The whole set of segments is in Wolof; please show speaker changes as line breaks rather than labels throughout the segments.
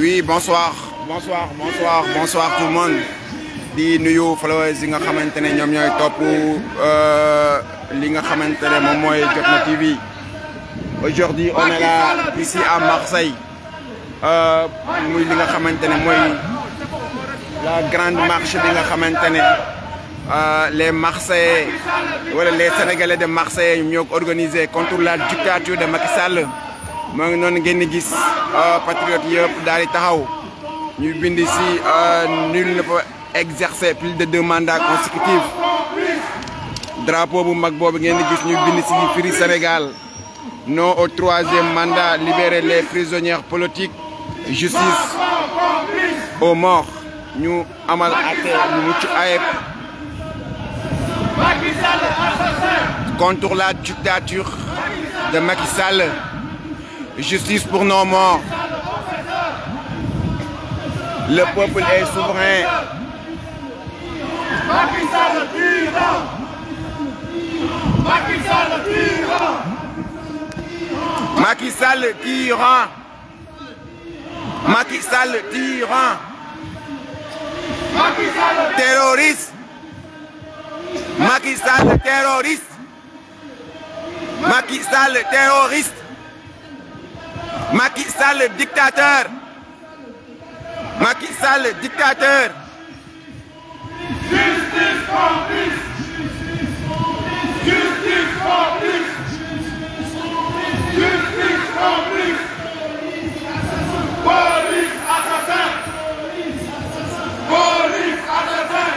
Oui, bonsoir tout le monde. Di nuyu followers yi nga xamantene ñom ñoy top li nga xamantene mom moy Jotna TV. Aujourd'hui, on est là ici à Marseille. Muy li nga xamantene moy la grande marche bi nga xamantene les Marseillais wala les Sénégalais de Marseille ñoo ko organisé contre la dictature de Macky Sall. Mo ngi non ngeen di gis patriotes yëpp daal di taxaw ñu bind ici nul ne peut exercer plus de 2 mandats consécutifs. Drapeau bu mag boobu ngeen di gis ñu bind ci Free Sénégal. Non au 3e mandat, libérer les prisonniers politiques, justice aux morts. Ñu amal atte ñu mucc ayib contre la dictature de Macky Sall. Justice pour nos morts. Le peuple est souverain.
Macky Sall tyran. Macky Sall tyran.
Macky Sall tyran. Macky Sall tyran.
Macky Sall
terroriste. Macky Sall terroriste. Macky Sall terroriste. Macky Sall dictateur. Macky Sall dictateur.
Justice complice. Justice complice. Justice complice. Police assassin. Police assassin.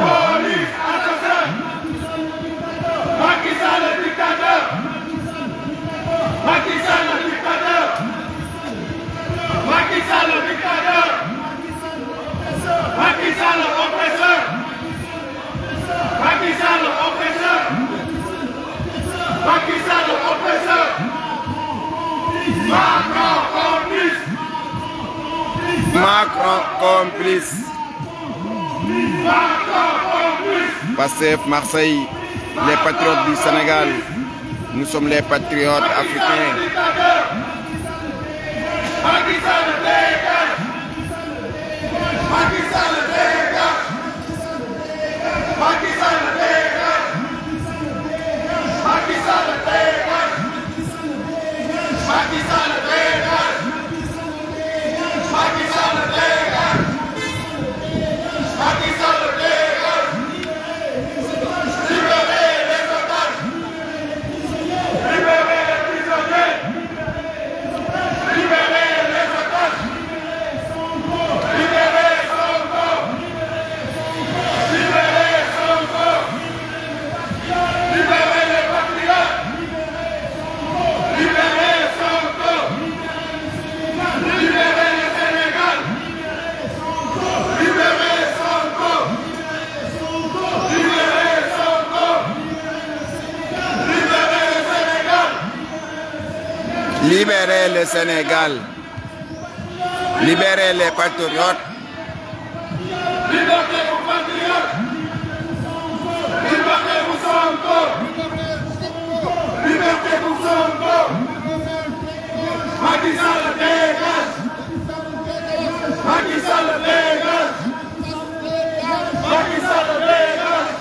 Police assassin. Macky Sall dictateur. Macky Sall dictateur. Macky Sall dictateur. Macky Sall oppresseur. Macky Sall oppresseur. Macky Sall oppresseur. Macron complice.
Macron complice.
Macron complice.
Pastef Marseille, les patriotes du Sénégal. Nous sommes les patriotes africains.
Macky Sall dégage. Macky Sall dégage. Macky Sall dégage. Macky Sall dégage. Macky Sall dégage. Macky Sall dégage. Macky Sall dégage. Libérez les otages. Libérez les prisonniers. Libérez les otages. Libérez Sonko. Libérez Sonko. Libérez les patriotes. Libérez Sonko. Libérez le Sénégal. Libérez Sonko. Libérez Sonko. Libérez le Sénégal.
Libérez le Sénégal. Libérez les patriotes.
Liberté aux patriotes. Liberté pour Sonko. Liberté pour Sonko. Macky Sall dégage. Macky Sall dégage. Macky Sall dégage.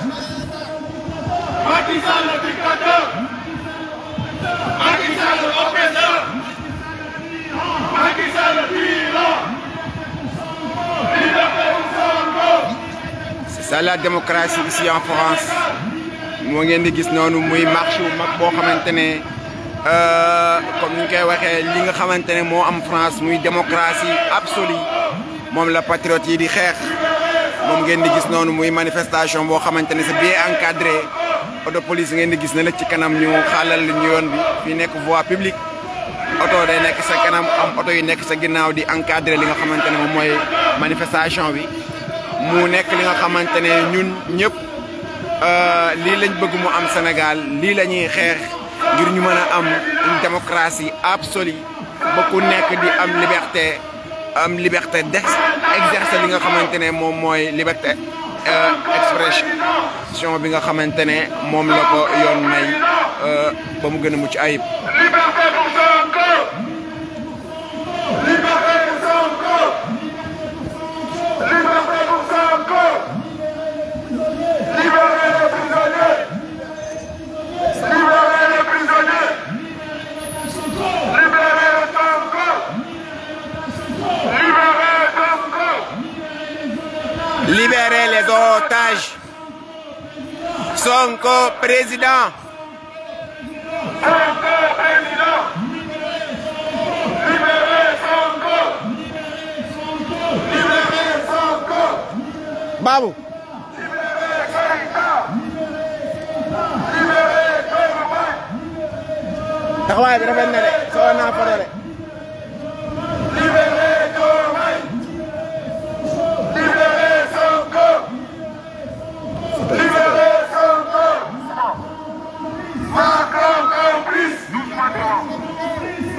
Macky Sall dictateur. Macky Sall oppresseur. Macky Sall tyran. Liberté pour Sonko.
C'est ça la démocratie ici en France. Mo ngeen di gis nonu muy marche bu mag boo xamante ne comme ni ñu koy waxee li nga xamante ne moo am France muy démocratie absolue moom la patriote yi di xeex moom ngeen di gis noonu muy manifestation boo xamante ne c'est bien encadré auto police ngeen di gis ne la ci kanam ñu xaalal ñu yoon bi fii nekk voie publique auto day nekk sa kanam am auto yi nekk sa ginnaaw di encadré li nga xamante ne moom mooy manifestation bi mu nekk li nga xamante ne ñun ñëpp lii lañ bëgg mu am Sénégal lii la ñuy xeex ngir ñu mën a am une démocratie absolue ba ku nekk di am liberté d'exercer li nga xamante ne moom mooy liberté expression bi nga xamante ne moom la ko yoon may ba mu gën a mucc ayib.
Liberté pour Sonko.
Sonko président.
Sonko président. Libérez Sonko. Libérez Sonko.
Babou.
Libérez Keïta. Libérez Diomaye.
taxawaay bi rafet na de soxla naa photo de.
Libérez Diomaye. Libérez Sonko. Libérez Sonko. Macron complice.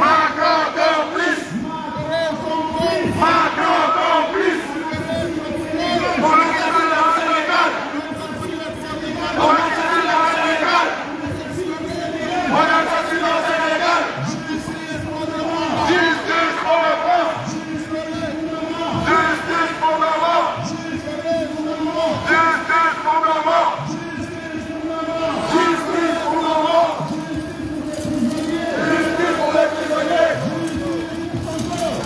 Macron complice. Macron complice. On assassine au Sénégal. On assassine au Sénégal. On assassine au Sénégal. Justice pour le peuple. Justice pour le mort. Justice pour le mort. Justice pour le mort. Justice pour les prisonniers.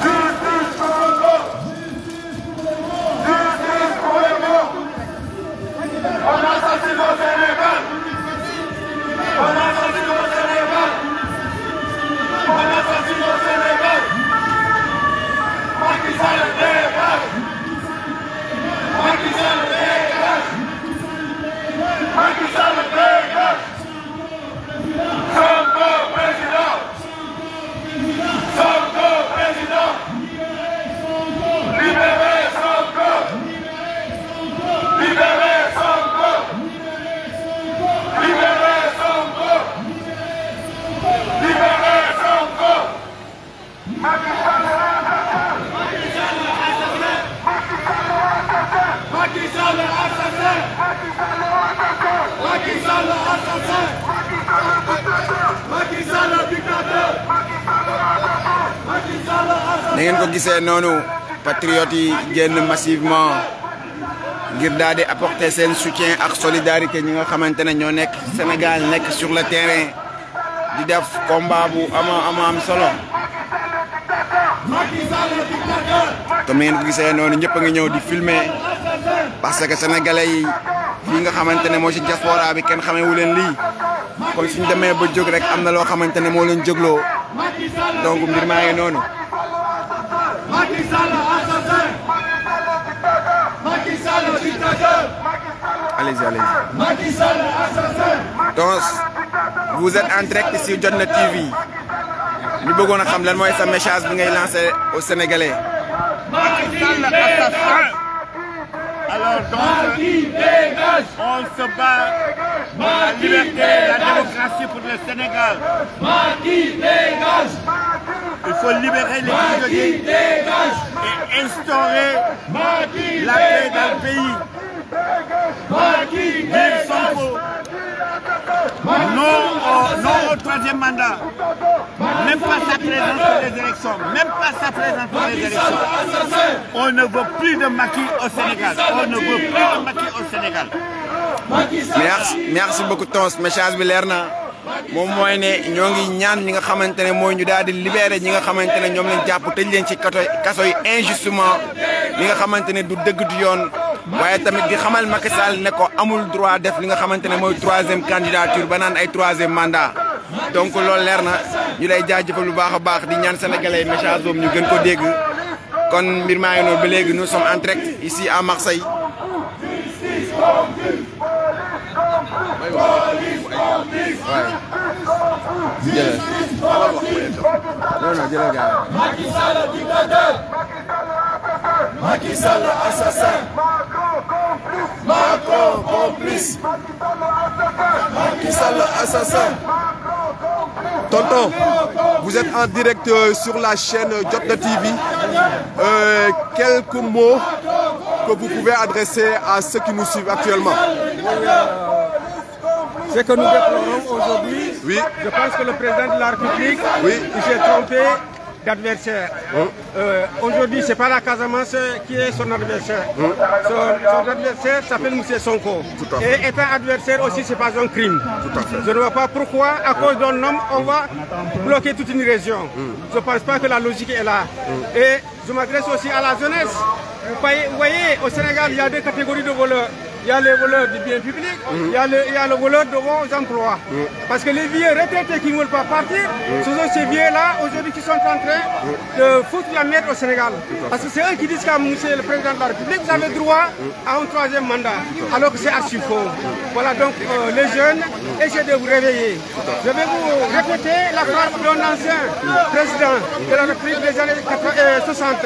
Justice pour le mort. Justice pour les morts. On assassine au Sénégal. On assassine au Sénégal. On assassine au Sénégal. Macky Sall dégage. Macky Sall dégage. Macky Sall dégage. Sonko président. Sonko président. Libérez Sonko. Libérez Sonko. Libérez Sonko. Libérez Sonko. Macky Sall assassin. Macky Sall assassin. Macky Sall assassin. Macky Sall dictateur. Macky Sall assassin.
da ngeen ko gisee noonu patriotes yi génn massivement ngir daal di apporter seen soutien ak solidarité ñi nga xamante ne ñoo nekk Sénégal nekk sur le terrain di def combat bu am solo.
Macky Sall dictateur.
comme ni ngeen ko gisee noonu ñëpp a ngi ñëw di filmer parce que sénégalais yi fii nga xamante ne moo ci diaspora bi kenn xamewu leen lii kon suñ demee ba jóg rek am na loo xamante ne moo leen jógloo donc mbir maa ngi noonu.
Macky Sall assassin. Macky Sall dictateur.
Allez-y.
Macky Sall assassin.
Donc vous êtes en direct sur Jotna TV ñu bëggoon a xam lan mooy sa message bi ngay lancé aux Sénégalais.
Macky Sall assassin. Alors donc, on se bat pour la liberté et la démocratie pour le Sénégal.
Macky dégage.
Il faut libérer les prisonniers et instaurer la paix dans le pays.
Macky
Vive Sonko. Non au troisième mandat. Même pas sa présence pour les élections. Même pas sa présence pour les élections. On ne veut plus de Macky au Sénégal. On ne veut plus de Macky au Sénégal.
merci beaucoup Tons message bi leer na moom mooy ne ñoo ngi ñaan ñi nga xamante ne mooy ñu daal di libérer ñi nga xamante ne ñoom lañ jàpp tëj leen ci kaso yi injustement li nga xamante ne du dëgg du yoon waaye tamit di xamal Macky Sall ne ko amul droit def li nga xamante ne mooy troisième candidature ba naan ay troisième mandat donc loolu leer na ñu lay jaajëfal lu baax a baax di ñaan sénégalais message boobu ñu gën ko dégg kon mbir maa ngi noonu ba léegi nous sommes en direct ici à Marseille.
Macky Sall dictateur. Macky Sall assassin. Macron complice. Macky Sall assassin.
Tonton, vous êtes en direct sur la chaîne Jotna TV. Quelques mots que vous pouvez adresser à ceux qui nous suivent actuellement.
Ce que nous déplorons aujourd'hui,
Oui,
je pense que le président de la République
Oui.
il s'est trompé d'adversaire. Aujourd'hui, ce n'est pas la Casamance qui est son adversaire. Son adversaire s'appelle M. Sonko.
Tout à fait.
Et étant adversaire aussi, ce n'est pas un crime.
Tout à fait.
Je ne vois pas pourquoi, à cause d'un homme, on va bloquer toute une région. Je ne pense pas que la logique est là. Et je m'adresse aussi à la jeunesse. Vous voyez, au Sénégal, il y a deux catégories de voleurs. il y a les voleurs du bien public, il y a le voleur de vos emplois. Parce que les vieux retraités qui ne veulent pas partir, ce sont ces vieux-là aujourd'hui qui sont en train de foutre la merde au Sénégal. Parce que c'est eux qui disent qu'à monsieur le président de la République, vous avez droit à un 3e mandat, alors que c'est archi faux. Voilà donc les jeunes, essayez de vous réveiller. Je vais vous répéter la phrase d'un ancien président de la République des années 60.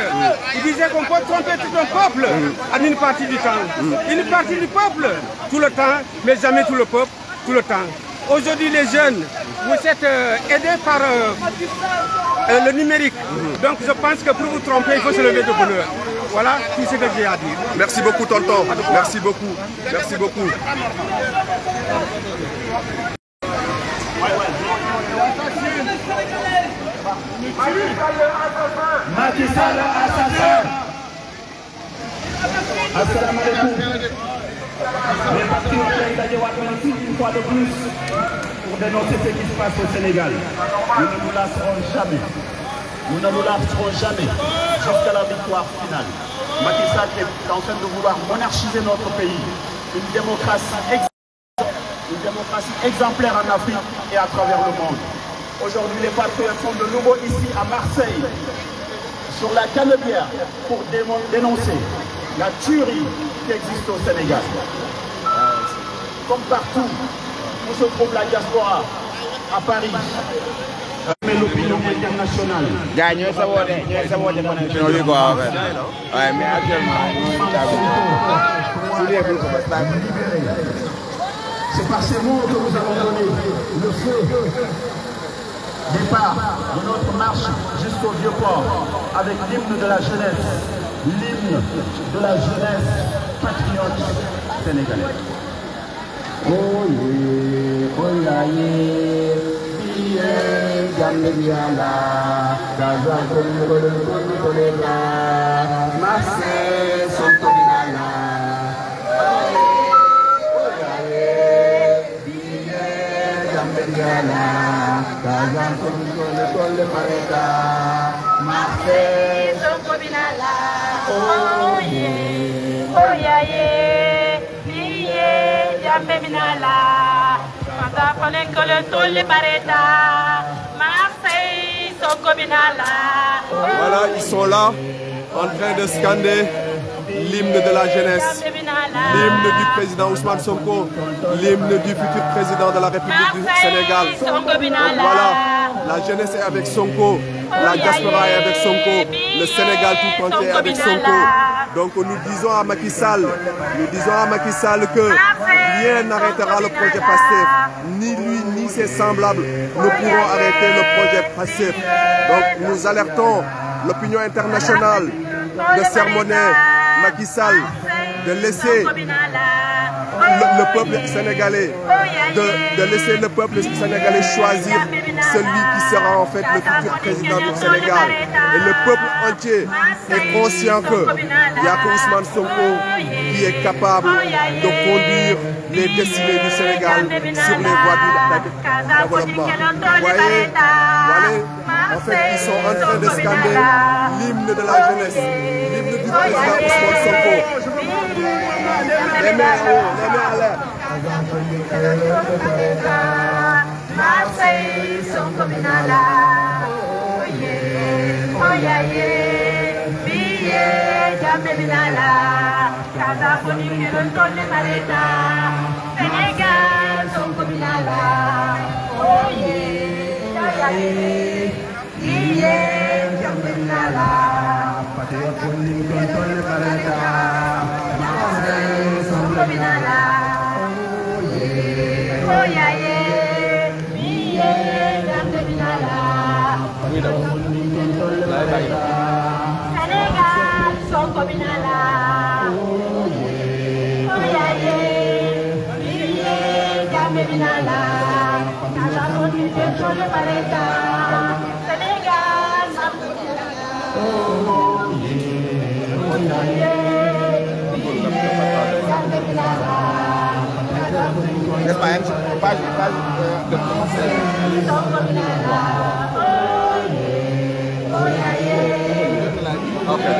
Il disait qu'on peut tromper tout un peuple en une partie du temps. Une partie du peuple tout le temps, mais jamais tout le peuple tout le temps. Aujourd'hui, les jeunes, vous êtes aidés par le numérique. Donc je pense que pour vous tromper, il faut se lever de bonheur. Voilà tout ce que j'ai à dire.
Merci beaucoup, tonton. Merci beaucoup. Merci beaucoup.
Macky Sall assassin. Assalamu alaikum. Les patriotes dajewaat nañu une fois de plus pour dénoncer ce qui se passe au Sénégal. Nous ne nous lasserons jamais. Nous ne nous lasserons jamais jusqu'à la victoire finale. Macky Sall est en train de vouloir monarchiser notre pays. Une démocratie exemplaire en Afrique et à travers le monde. Aujourd'hui, les patriotes sont de nouveau ici à Marseille, sur la Canebière, pour dénoncer la tuerie qui existe au Sénégal. Comme partout où se trouve la diaspora, à Paris, mais l'opinion internationale. C'est par ces mots que nous avons donné le feu départ de notre marche jusqu'au Vieux-Port avec l'hymne de la jeunesse, l'hymne de la jeunesse patriote sénégalaise. Oye, oye, biye, Gambiala, Gaza, Kolela, Marseille, Santolinala.
Marseille, Sonkobinala, oye, oyaye, biye, Jambeminala, Mata Kolekole, Tole Bareta, Marseille, Sonkobinala.
Voilà, ils sont là, en train de scander l'hymne de la jeunesse, l'hymne du président Ousmane Sonko, l'hymne du futur président de la République du Sénégal. Voilà, la jeunesse est avec Sonko, la diaspora est avec Sonko, le Sénégal tout entier est avec Sonko. Donc nous disons à Macky Sall, que rien n'arrêtera le projet PASTEF, ni lui ni ses semblables ne pourront arrêter le projet PASTEF. Donc nous alertons l'opinion internationale de sermonner Macky Sall, de laisser le peuple sénégalais, de laisser le peuple sénégalais choisir celui qui sera en fait le futur président du Sénégal. Et le peuple entier est conscient qu'il n'y a que Ousmane Sonko qui est capable de conduire les destinées du Sénégal sur les voies du développement. Vous voyez, en fait, ils sont en train de scander l'hymne de la jeunesse, l'hymne du président Ousmane Sonko. Les mains à l'air.
Marseille, Sonkobinala, oyaye, biye, Jambeminala, Kaza Fonikilon Tole Mareta, Sénégal, Sonkobinala, oyaye, biye, Jambeminala, Patriote Fonikilon Tole Mareta, Marseille, Sonkobinala, oyaye. Sénégal, Sonkobinala, oyaye, biye, Jambeminala, Kaza Fonikilon Tole Mareta, Sénégal, Sonkobinala, oyaye, biye, Jambeminala. Okay.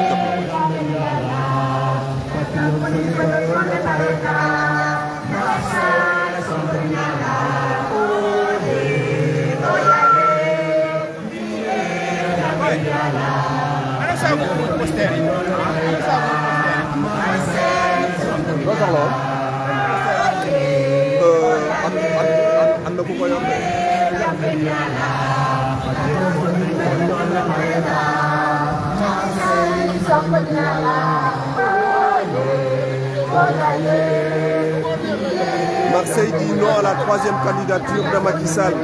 Ana sabu poster yi. Ana sabu poster yi.
am na ku ko yor. Marseille dit non à la troisième candidature de Macky Sall.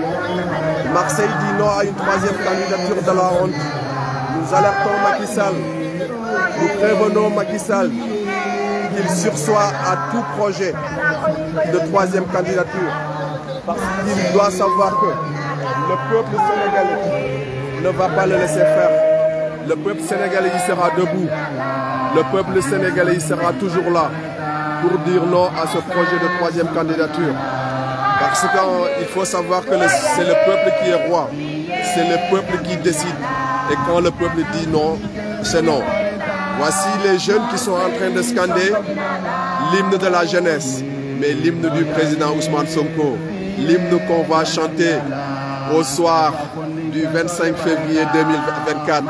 Marseille dit non à une troisième candidature de la honte. Nous alertons Macky Sall. Nous prévenons Macky Sall qu'il sursoit à tout projet de troisième candidature. Parce qu'il doit savoir que le peuple sénégalais ne va pas le laisser faire. Le peuple sénégalais y sera debout. Le peuple sénégalais y sera toujours là pour dire non à ce projet de troisième candidature. Parce qu'il faut savoir que c'est le peuple qui est roi. C'est le peuple qui décide. Et quand le peuple dit non, c'est non. Voici les jeunes qui sont en train de scander l'hymne de la jeunesse, mais l'hymne du président Ousmane Sonko. L'hymne qu'on va chanter au soir du 25 février 2024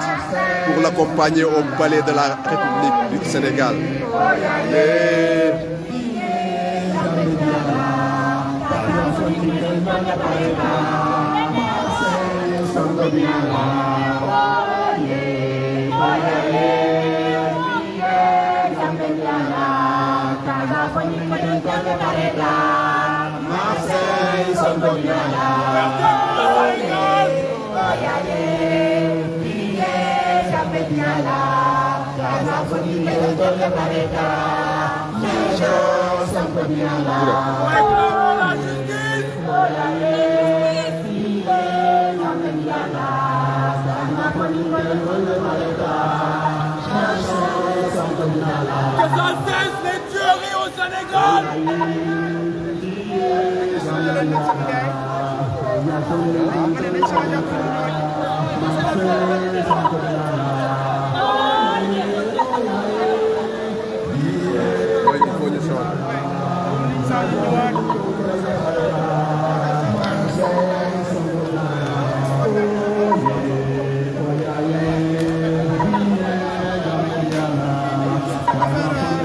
pour l'accompagner au palais de la République du Sénégal.
Que ça cesse les tueries au Sénégal.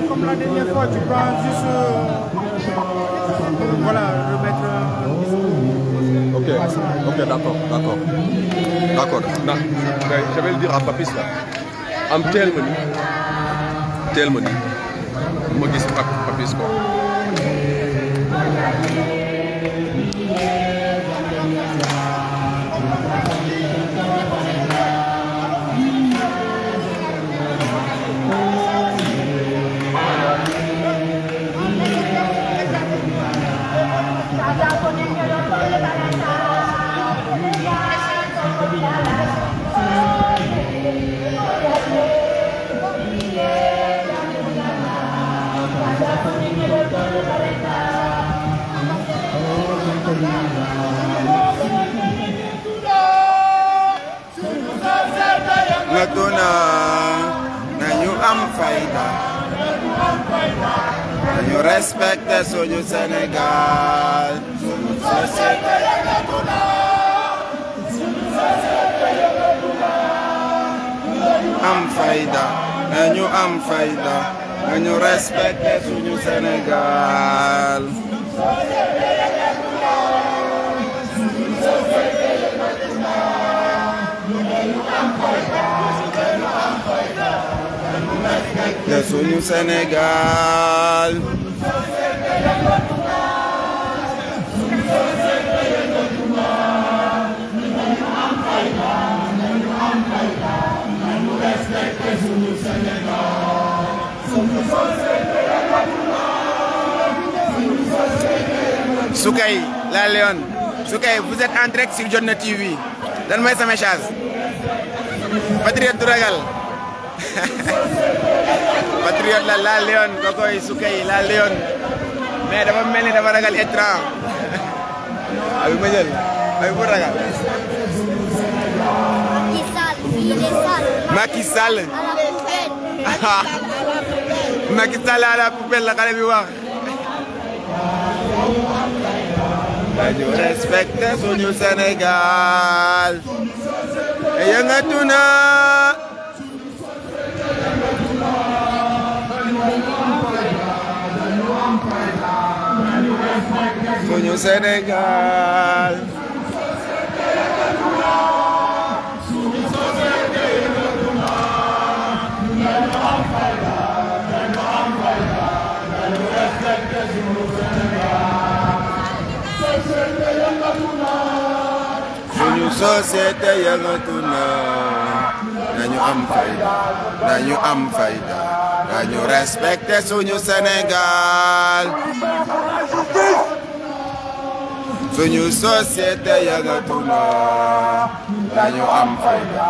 Comme la dernière fois, tu prends juste voilà, remettre
Ok, d'accord. Je vais le dire à Papis là. Am tel menu. Mo gis Papis ko.
Ngatuna nañu am fayda nañu respecté suñu Sénégal suñu société am fayda nañu respecté suñu Sénégal de suñu Sénégal Soukay la Léon Soukay, vous êtes en direct sur Jotna TV. Donne-moi sa message. Patriote du ragal. Patriote la Léon kokoy Soukay la Léon. Mais dafa melni dafa ragal étrange. Ay ma jël. Ay bu ragal. Macky Sall. Macky Sall à la poubelle la xale bi wax. Nañu respecté suñu Sénégal. yëngatu na suñu Sénégal suñu société yëngatu na nañu am fayda nañu am fayda nañu respecté suñu Sénégal suñu société yëngatu na nañu am fayda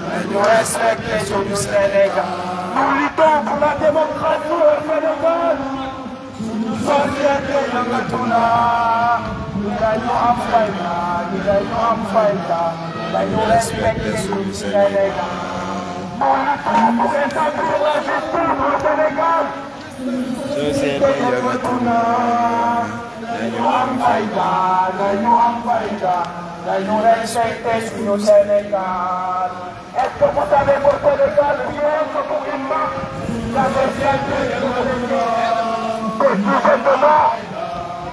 nañu respecté suñu Sénégal.
Nous luttons pour la démocratie au Sénégal. Suñu société yëngatu na nañu am fayda nañu respecté suñu Sénégal. Nous luttons pour rétablir la justice au Sénégal.
Société yëngatu na
nañu am fayda nañu respecté suñu Sénégal. Est-ce que vous savez qu'au Sénégal, rien que pour une marque, la société yëngatu na tout simplement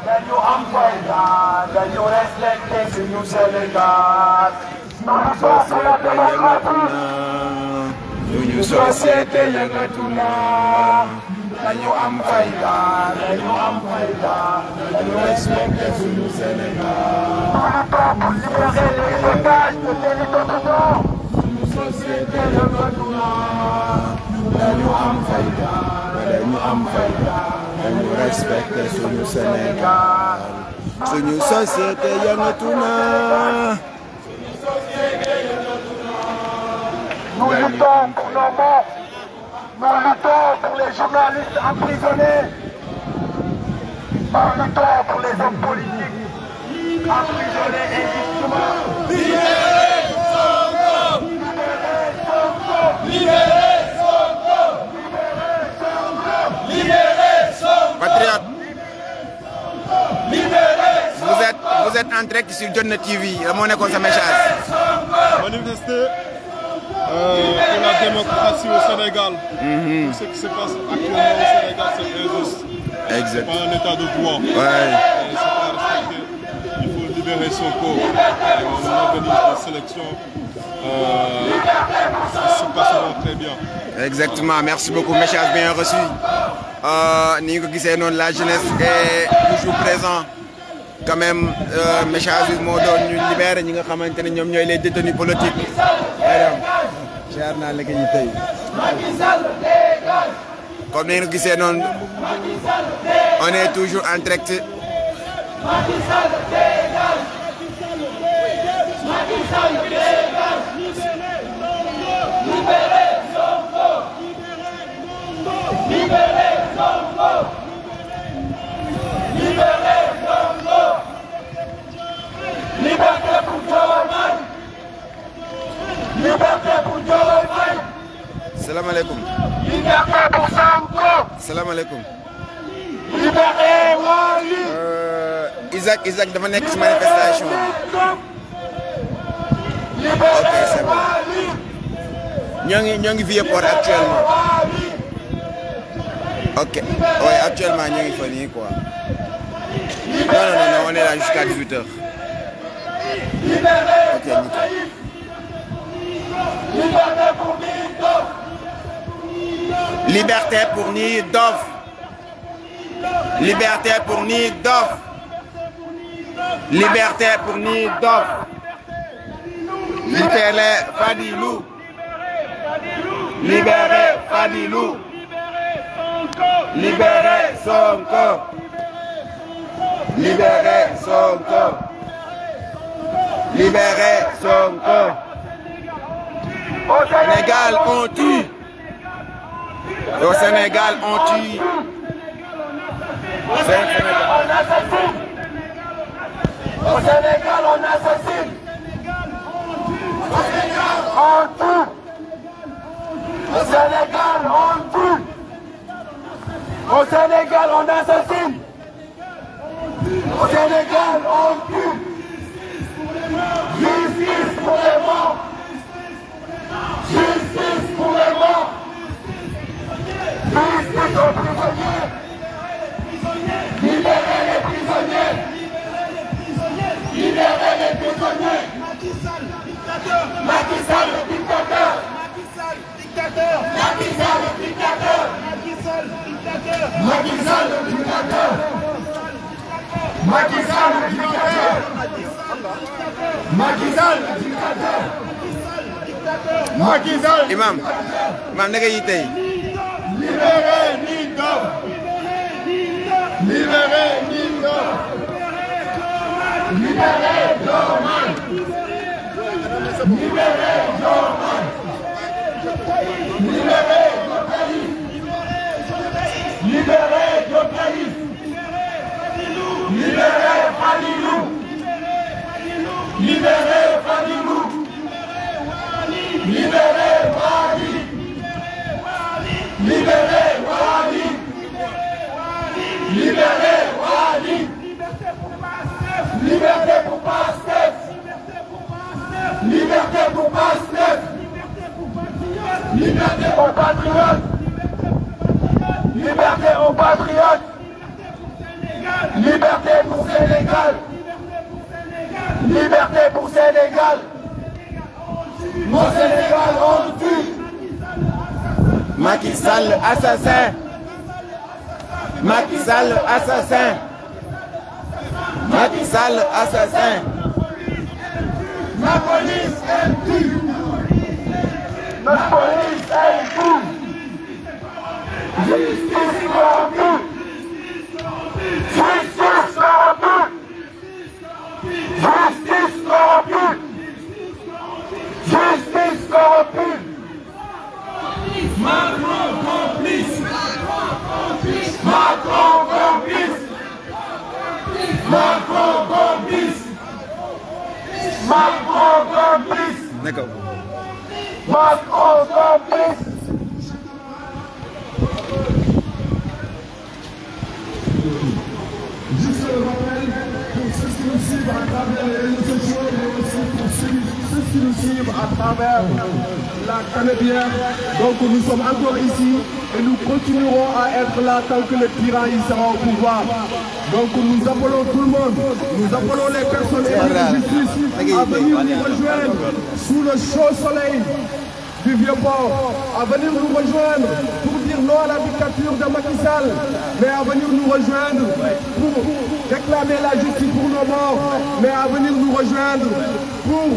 nañu am fayda nañu respecté suñu Sénégal.
suñu société yëngatu na nañu am fayda nañu respecté suñu Sénégal.
Pour libérer les otages de territoire.
suñu société yëngatu na nañu am fayda nañu respecté suñu Sénégal. suñu société yëngatu na.
Nous luttons pour nos morts. Nous luttons pour les journalistes emprisonnés. Nous luttons pour les hommes politiques emprisonnés injustement.
Libérez Sonko! Libérez Sonko! Libérez Sonko!
Patriote,
Libérez
vous êtes en direct sur Jotna TV. Moo nekkoon sa message.
Manifester pour la démocratie au Sénégal. Tout ce qui se passe actuellement au Sénégal, c'est injuste.
Exact.
C'est pas un état de droit.
Ouais.
Et c'est pas respecté. Il faut libérer Sonko. Et on organise des sélections. Ça se passera très bien.
Exactement, merci beaucoup, message bien reçu. Ni ko gisee noonu la jeunesse est toujours présent. Quand même message bi moo doon ñu libérer ñi nga xamante ne ñoom ñooy les détenus politiques. Jaar naa léegi ñu tey. Comme ni nga gisee noonu on est toujours en direct.
Liberté pour Diomaye! Liberté pour Diomaye!
Salam alaikum.
Liberté pour Sonko!
Salam alaikum.
Liberté Wali!
Isaac dafa nekk ci manifestation bi. Ok, c'est bon. ñoo ngi Vieux-Port actuellement. Ok, oui, actuellement ñoo ngi fa nii quoi. Non, on est là jusqu'à 18h. Ok, nickel. Liberté pour Nid Dof. Liberté pour Nid Dof. Liberté pour Nid Dof. Libérez Fadilou. Libérez Fadilou. Libérez Sonko. Libérez Sonko. Libérez Sonko. Au Sénégal, on tue. Au Sénégal, on tue.
Au Sénégal, on assassine. Au Sénégal, on assassine. Au Sénégal, on tue. Au Sénégal, on tue. Au Sénégal, on assassine. Au Sénégal, on tue. Justice
Macky Sall, dictateur. Macky Sall, dictateur. Macky Sall, dictateur. Macky Sall, dictateur. Macky Sall, dictateur. Macky Sall, dictateur. Macky Sall.
Imam naka yi tey.
Libérez Nino. Libérez Nino. Libérez Dorman. Libérez Dorman. Libérez Jotaïf. Libérez Jotaïf. Libérez Fadilou. Libérez Fadilou. Libérez Wali. Libérez Wali. Libérez Wali. Liberté pour Pastef. Liberté pour Pastef. Liberté aux patriotes. Liberté aux patriotes. Liberté pour Sénégal. Liberté pour Sénégal. Mon Sénégal on tue.
Macky Sall assassin. Macky Sall assassin. Macky Sall assassin.
La police elle tue. La police elle tue. Justice corrompue. Justice corrompue. Justice corrompue. Justice corrompue. Macron complice. Macron complice. Macron complice. Macron complice.
D'accord.
Macron complice.
Juste le rappel pour ceux qui nous suivent à travers les réseaux sociaux, mais aussi pour ceux qui nous suivent à travers la Canebière. Donc nous sommes encore ici et nous continuerons à être là tant que le tyran y sera au pouvoir. Donc nous appelons tout le monde, nous appelons les personnes élues de justice à venir nous rejoindre sous le chaud soleil du Vieux-Port, à venir nous rejoindre pour dire non à la dictature de Macky Sall, mais à venir nous rejoindre pour réclamer la justice pour nos morts, mais à venir nous rejoindre pour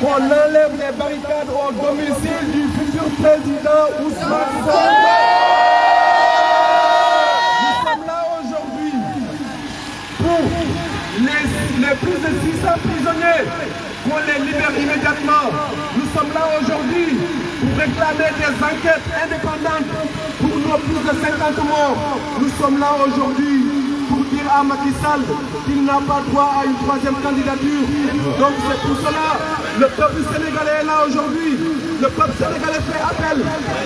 qu'on enlève les barricades au domicile du futur président Ousmane Sonko. Nous sommes là aujourd'hui pour les plus de 600 prisonniers, qu'on les libère immédiatement. Nous sommes là aujourd'hui pour réclamer des enquêtes indépendantes pour nos plus de 50 morts. Nous sommes là aujourd'hui pour dire à Macky Sall qu'il n'a pas droit à une troisième candidature. Donc c'est pour cela le peuple sénégalais est là aujourd'hui. Le peuple sénégalais fait appel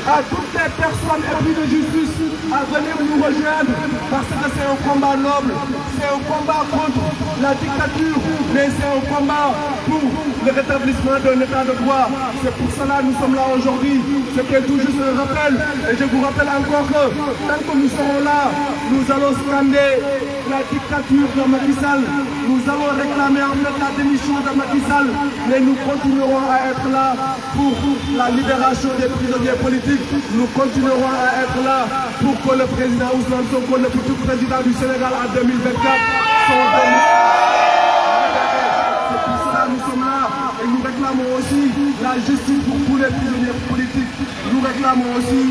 à toutes les personnes épuisées de justice à venir nous rejoindre parce que c'est un combat noble, c'est un combat contre la dictature, mais c'est un combat pour le rétablissement d'un état de droit. C'est pour cela que nous sommes là aujourd'hui. C'était tout juste un rappel et je vous rappelle encore que tant que nous serons là, nous allons scander la dictature de Macky Sall. Nous allons réclamer en fait la démission de Macky Sall, mais nous continuerons à être là pour la libération des prisonniers politiques. Nous continuerons à être là pour que le président Ousmane Sonko, le futur président du Sénégal en 2024, soit c'est pour cela que nous sommes là et nous réclamons aussi la justice pour tous les prisonniers politiques. Nous réclamons aussi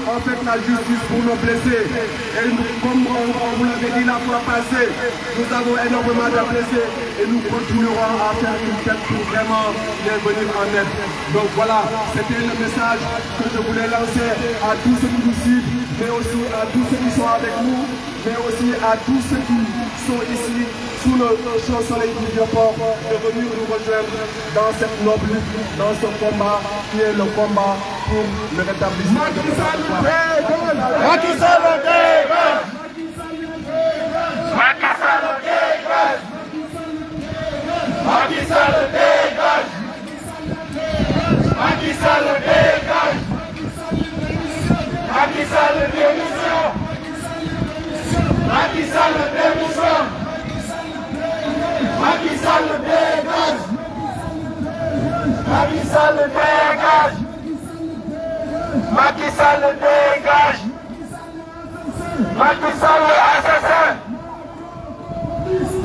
en fait la justice pour nos blessés. Et nous, comme on vous l'avait dit la fois passée, nous avons énormément de blessés et nous continuerons à faire une quête pour vraiment les venir en aide. Donc voilà, c'était le message que je voulais lancer à tous ceux qui nous suivent, mais aussi à tous ceux qui sont avec nous, mais aussi à tous ceux qui sont ici sous le chaud soleil du Vieux-Port, de venir nous rejoindre dans cette noble lutte, dans ce combat qui est le combat pour le rétablissement de notre pouvoir.
Macky Sall dégage! Macky Sall dégage! Macky Sall dégage! Macky Sall dégage! Macky Sall démission! Macky Sall démission! Macky Sall dégage! Macky Sall dégage. Macky Sall dégage. Macky Sall assassin.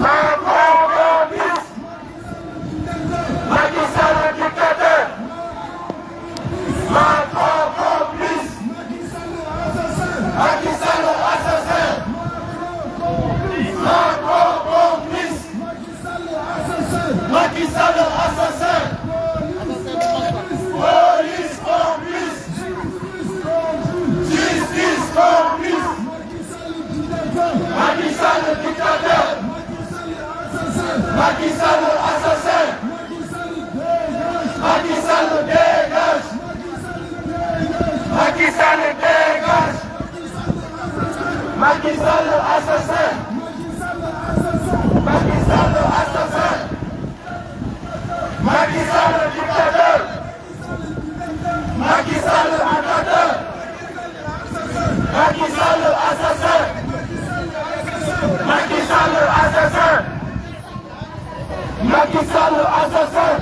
Macron complice. Macky Sall dictateur. Macron complice. Macky Sall assassin. Macron complice. Macky Sall assassin. Police complice. Justice complice. Macky Sall dictateur. Macky Sall assassin. Macky Sall dégage. Macky Sall dégage. Macky Sall assassin. Macky Sall assassin. Macky Sall dictateur. Macky Sall dictateur. Macky Sall assassin. Macky Sall assassin. Macky Sall assassin.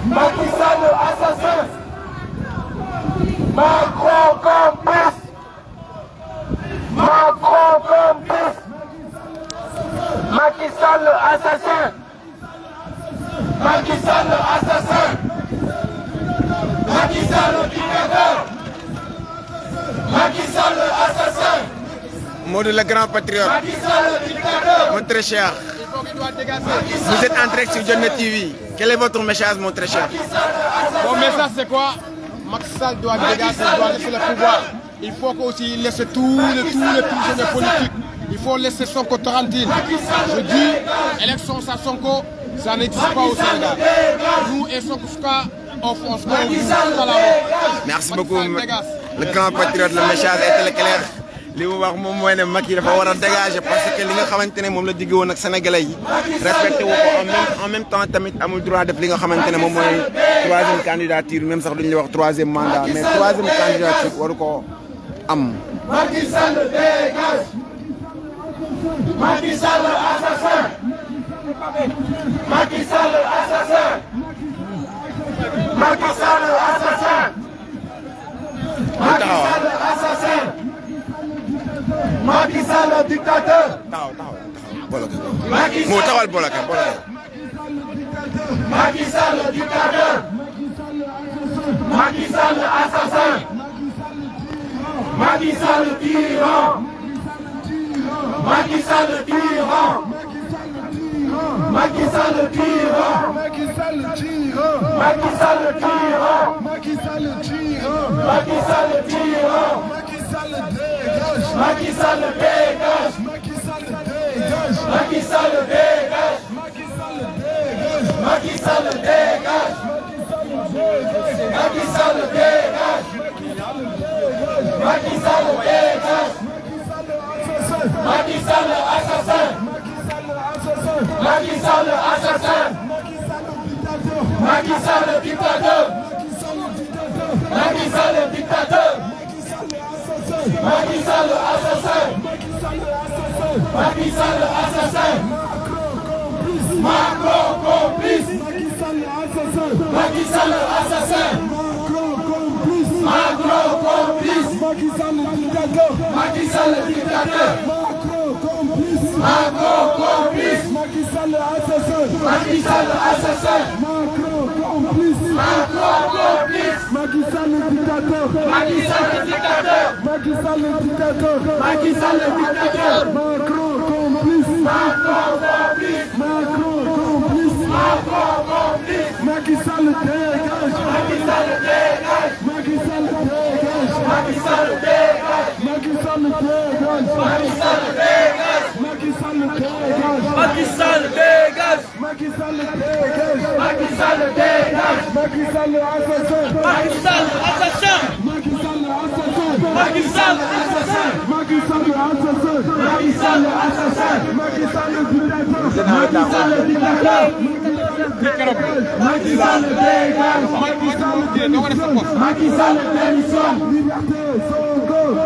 Macky Sall assassin. Macron complice. Macron complice. Macky Sall assassin. Macky Sall assassin. Macky Sall dictateur. Macky Sall assassin.
Modou le grand patriote.
Macky Sall dictateur.
Mon très cher. Vous êtes en direct sur Jotna TV. Quel est votre message, mon très cher?
Mon message, c'est quoi? Macky Sall doit dégager, doit laisser le pouvoir. Il faut aussi laisser tous les prisonniers politiques. Il faut laisser Sonko tranquille. Je dis, élection sans Sonko, ça n'existe pas au Sénégal. Nous et Sonko, on se met à la route.
Merci beaucoup, le grand patriote. Le message est clair. li mu wax moom mooy ne Macky dafa war a dégager parce que li nga xamante ne moom la digg woon ak sénégalais yi respecté wu ko en même temps tamit amul droit def li nga xamante ne moom mooy troisième candidature même sax duñu la wax troisième mandat mais troisième candidature waru ko am.
Macky Sall dégage. Macky Sall assassin. Macky Sall assassin. Macky Sall assassin. Macky Sall assassin. Macky Sall dictateur. Macky Sall Macky Sall dictateur. Macky Sall assassin. Macky Sall tyran. Macky Sall tyran. Macky Sall tyran. Macky Sall tyran. Macky Sall tyran. Macky Sall tyran. Macky Sall tyran. Macky Sall dégage. Macky Sall dégage. Macky Sall dégage. Macky Sall dégage. Macky Sall dégage. Macky Sall dégage. Macky Sall dégage. Macky Sall assassin. Macky Sall assassin. Macky Sall dictateur. Macky Sall dictateur. Macky Sall assassin. Macky Sall assassin. Macron complice. Macky Sall assassin. Macron complice. Macky Sall dictateur. Macky Sall dictateur. Macron complice. Macky Sall assassin. Macky Sall assassin. Macron complice. Macron complice. Macky Sall dictateur. Macky Sall dictateur. Macky Sall dictateur. Macky Sall dictateur. Macron complice. Macron complice. Macron complice. Macron complice. Macky Sall dégage. Macky Sall dégage. Macky Sall dégage. Macky Sall dégage. Macky Sall dégage. Macky Sall dégage. Macky Sall dégage. Macky Sall dégage. Macky Sall dégage. Macky Sall dégage. Macky Sall assassin. Macky Sall assassin. Macky Sall assassin. Macky Sall assassin. Macky Sall assassin. Macky Sall assassin. Macky Sall dictateur. Macky Sall dictateur. Macky Sall dégage. Macky Sall démissionne.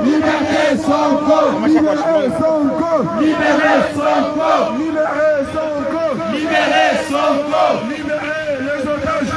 Liberté Sonko. Liberté Sonko. Libérez Sonko. Libérez Sonko. Libérez Sonko. Libérez les otages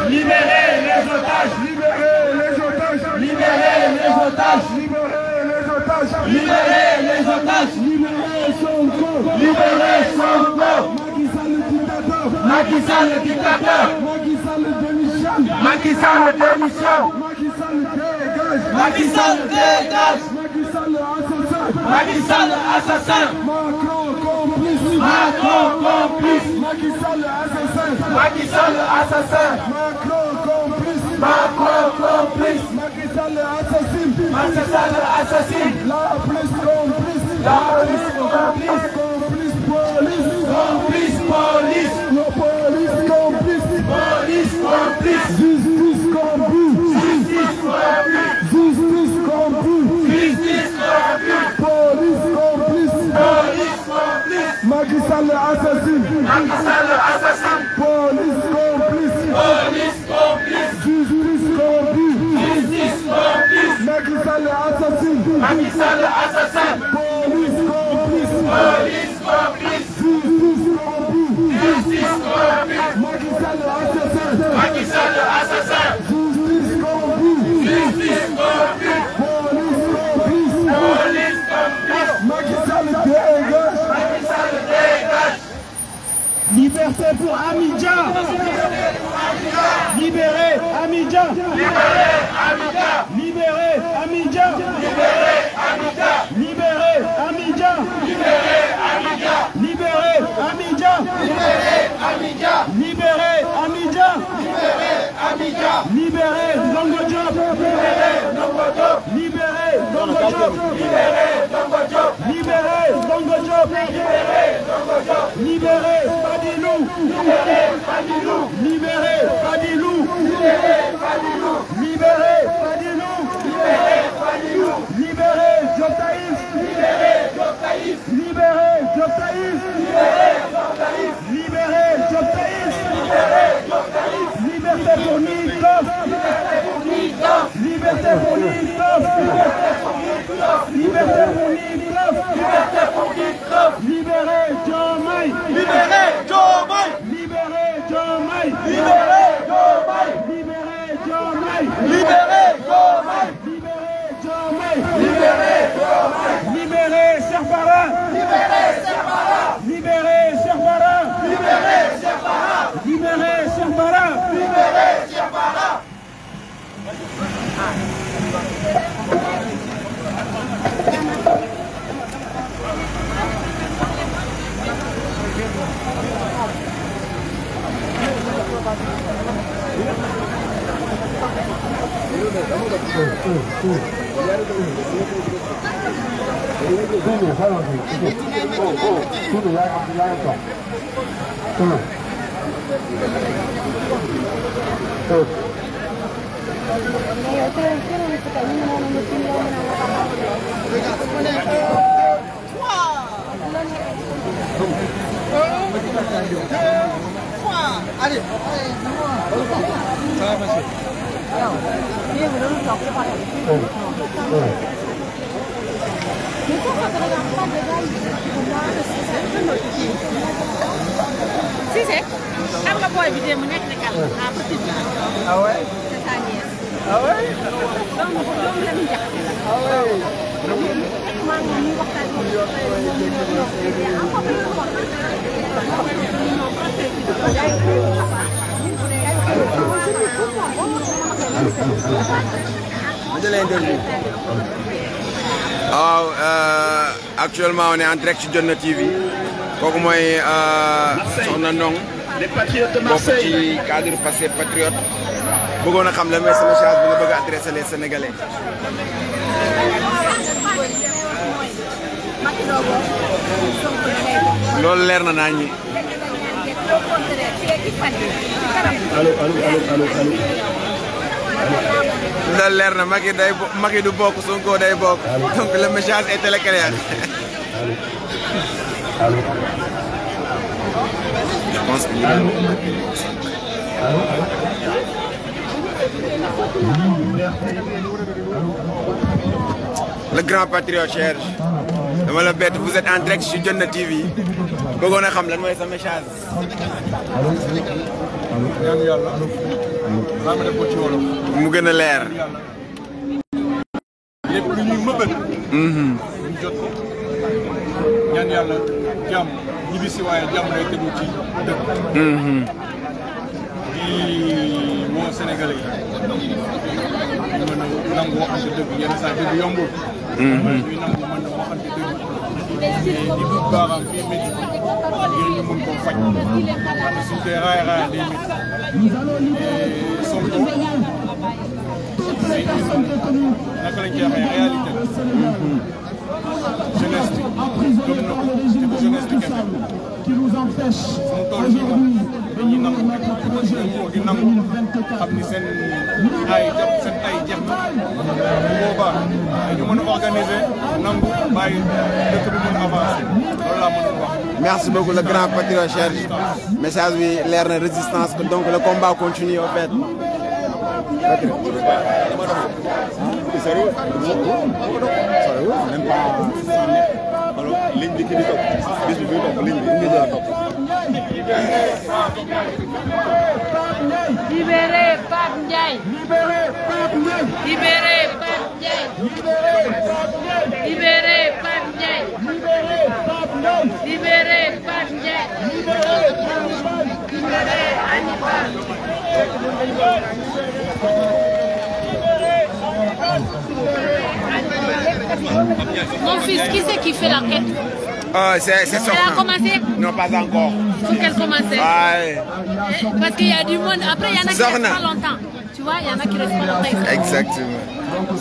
Macky Sall dictateur.
Macky Sall démissionne.
Macky Sall démissionne.
Macky Sall dégage.
Macky Sall dégage.
Macky Sall assassin.
Macky Sall assassin.
Macron complice.
Macron complice.
Macky Sall assassin.
Macky Sall assassin.
Macron complice.
Macron complice.
Macky Sall assassine.
Macky Sall assassine.
La police complice.
La police complice.
Complice police.
Complice police.
La police complice.
Police complice.
Justice complice.
Justice complice.
Justice complice.
Justice complice.
Police complice.
Police complice.
Macky Sall assassine.
Macky Sall assassin.
Police complice.
Police complice.
Justice complice.
Justice complice.
Macky Sall assassine.
Macky Sall assassin.
Police complice.
Police complice.
Justice complice.
Justice complice.
Macky Sall assassin.
Macky Sall assassin.
Justice complice.
Justice complice.
Police complice.
Police complice.
Macky Sall dégage.
Macky Sall dégage.
Liberté pour Amidja. Libérez Amidja.
Libérez Amidja.
Libérez Amidja.
Libérez Amidja.
Libérez Amidja.
Libérez Amidja.
Libérez Amidja.
Libérez Amidja.
Libérez Amidja.
Libérez Amidja.
Libérez Ndongo Diop.
Libérez Ndongo Diop.
Libérez Ndongo Diop.
Libérez Ndongo Diop.
Libérez Ndongo Diop.
Libérez Ndongo Diop.
Libérez Fadilou.
Libérez Fadilou.
Libérez Fadilou.
Libérez Fadilou.
Libérez Fadilou.
Libérez Fadilou.
Libérez Diop Taïf.
Libérez Diop Taïf.
Libérez Diop Taïf.
Libérez Diop Taïf.
Libérez Diop Taïf.
Libérez Diop Taïf.
Liberté pour Nikof.
Liberté pour Nikof.
Liberté pour Nikof. Liberté pour Nikof.
Liberté pour Nikof.
Libérez Diomaye.
Libérez Diomaye.
Libérez Diomaye.
Libérez Diomaye.
Libérez Diomaye.
Libérez Diomaye.
Libérez Diomaye.
Libérez Diomaye.
Libérez Serfara.
Libérez Serfara.
Libérez Serfara.
Libérez Serfara.
Libérez Serfara.
Libérez Serfara.
Allez. Ça va passer.
Si c'est xam nga boy bi dem nekk nekkal à petit là.
Ah ouais.
C'est sa nièce.
Ah ouais.
Donc la ñu jax.
Ah ouais.
maa ngi ñu waxtaan
actuellement on est en direct sur Jotna TV kooku mooy Soxna Ndong
Les patriotes de
bokk
Marseille.
ci cadre Pastef patriote bëggoon a xam la mais sa message bi nga bëgg a adresser les Sénégalais. loolu leer na naa ñi.
Allô.
loolu leer na Macky du bokk Sonko day bokk. donc le message est très clair. Je pense que le grand patriote cher dama la bett vous êtes en direct sur Jotna TV bëggoon a xam lan mooy sa message.
ñaan yàlla maa ma def ko ci wolof
mu gën a leer.
lépp lu ñuy mëbët ñu jot ko ñaan
ñaan yàlla jàmm ñibbi si waaye jàmm lay tegu ci dëkk. di moo Sénégalais yi ñu mën a nangu waxante dëgg yenn saa dëgg yombul. ñuy nangu mën a waxante dëgg. di dugg baaraam fii métti ngir ñu mun koo faj suñ koy raay day métti Sonko naka lañ koy waxee réalité la jeunesse bi gëm na ko te jeunesse bi kenn fu mu toll nii dañuy nangu di nangu xam ni seen ay jeex na bu boobaa ñu mën a organiser nangu bàyyi dëkk bi mën a avancer loolu laa mën a wax.
Merci beaucoup le grand patriote Cheikh message bi leer na résistance donc le combat continue au fait.
Sérieux? Même pas 100 mètres. Alors, ligne de qui top. Bis bi top ligne bi top.
Libérez Pape Ndiaye. Libérez Pape Ndiaye. Libérez Pape Ndiaye. Libérez Pape Ndiaye. Libérez Pape Ndiaye. Libérez Hannibal. Mon fils, qui c'est qui fait l'enquête?
C'est
Elle a commencé?
Non, pas encore.
Il faut qu'elle commence.
Ouais.
Parce qu'il y a du monde. Après, il y en a qui restent pas longtemps. Tu vois, il y en a qui restent pas longtemps.
Exactement.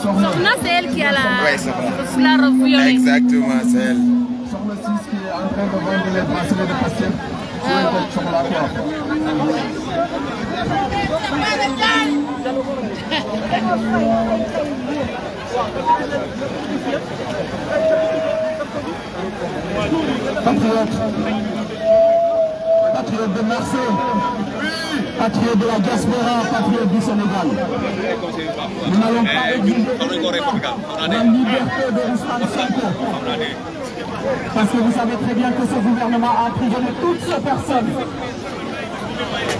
Sorna, c'est elle qui a la
revue. Exactement, c'est elle.
Sorna 6 qui est en train de vendre les bracelets de Pastef sur le code chocolat. Patriote de Marseille, patriote de la diaspora, patriote du Sénégal. Nous n'allons pas exiger la liberté de Ousmane Sonko. Parce que vous savez très bien que ce gouvernement a emprisonné toutes ces personnes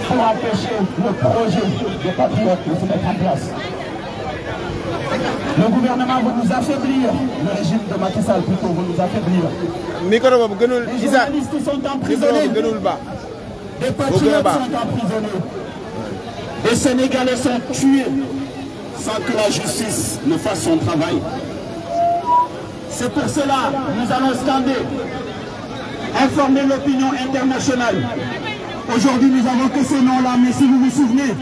pour empêcher le projet des patriotes de se mettre en place. Le gouvernement veut nous affaiblir, le régime de Macky Sall plutôt veut nous affaiblir. Les journalistes sont emprisonnés, des patriotes sont emprisonnés, des Sénégalais sont tués sans que la justice ne fasse son travail. C'est pour cela que nous allons scander, informer l'opinion internationale. Aujourd'hui, nous avons que ces noms-là, mais si vous vous souvenez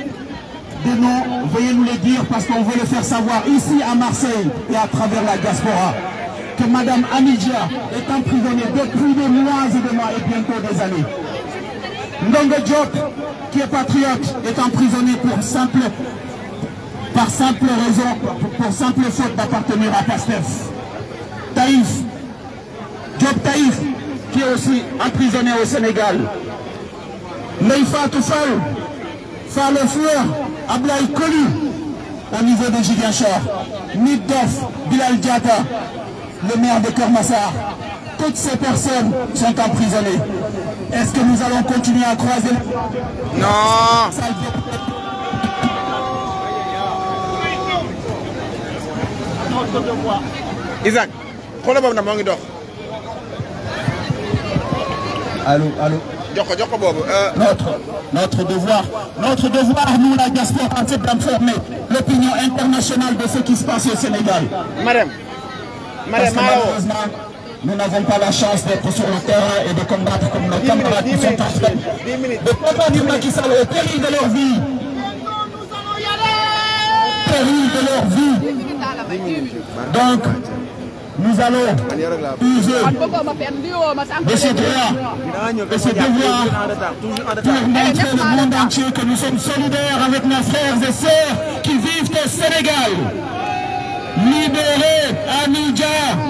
des noms, veuillez nous les dire parce qu'on veut le faire savoir ici à Marseille et à travers la diaspora que Madame Amidia est emprisonnée depuis des mois et des mois et bientôt des années. Ndongo Diop, qui est patriote, est emprisonné par simple raison, pour simple faute d'appartenir à Pastef. Taïf, Diop Taïf, qui est aussi emprisonné au Sénégal. Leifa Toufal, Fall Fleur, Ablaï Kolu, au niveau de Ziguinchor, Niddof, Bilal Diata, le maire de Kermassar. Toutes ces personnes sont emprisonnées. Est-ce que nous allons continuer à croiser?
Non.
Notre devoir.
Isaac,
allô. Notre devoir, nous la diaspora, c'est d'informer l'opinion internationale de ce qui se passe au Sénégal.
Madame,
malheureusement, nous n'avons pas la chance d'être sur le terrain et de combattre comme nos camarades qui sont en train de combattre Macky Sall au péril de leur vie. Péril de leur vie. Donc, nous allons user de ce droit, de ce devoir pour montrer au monde entier que nous sommes solidaires avec nos frères et sœurs qui vivent au Sénégal. Libérez Amidia.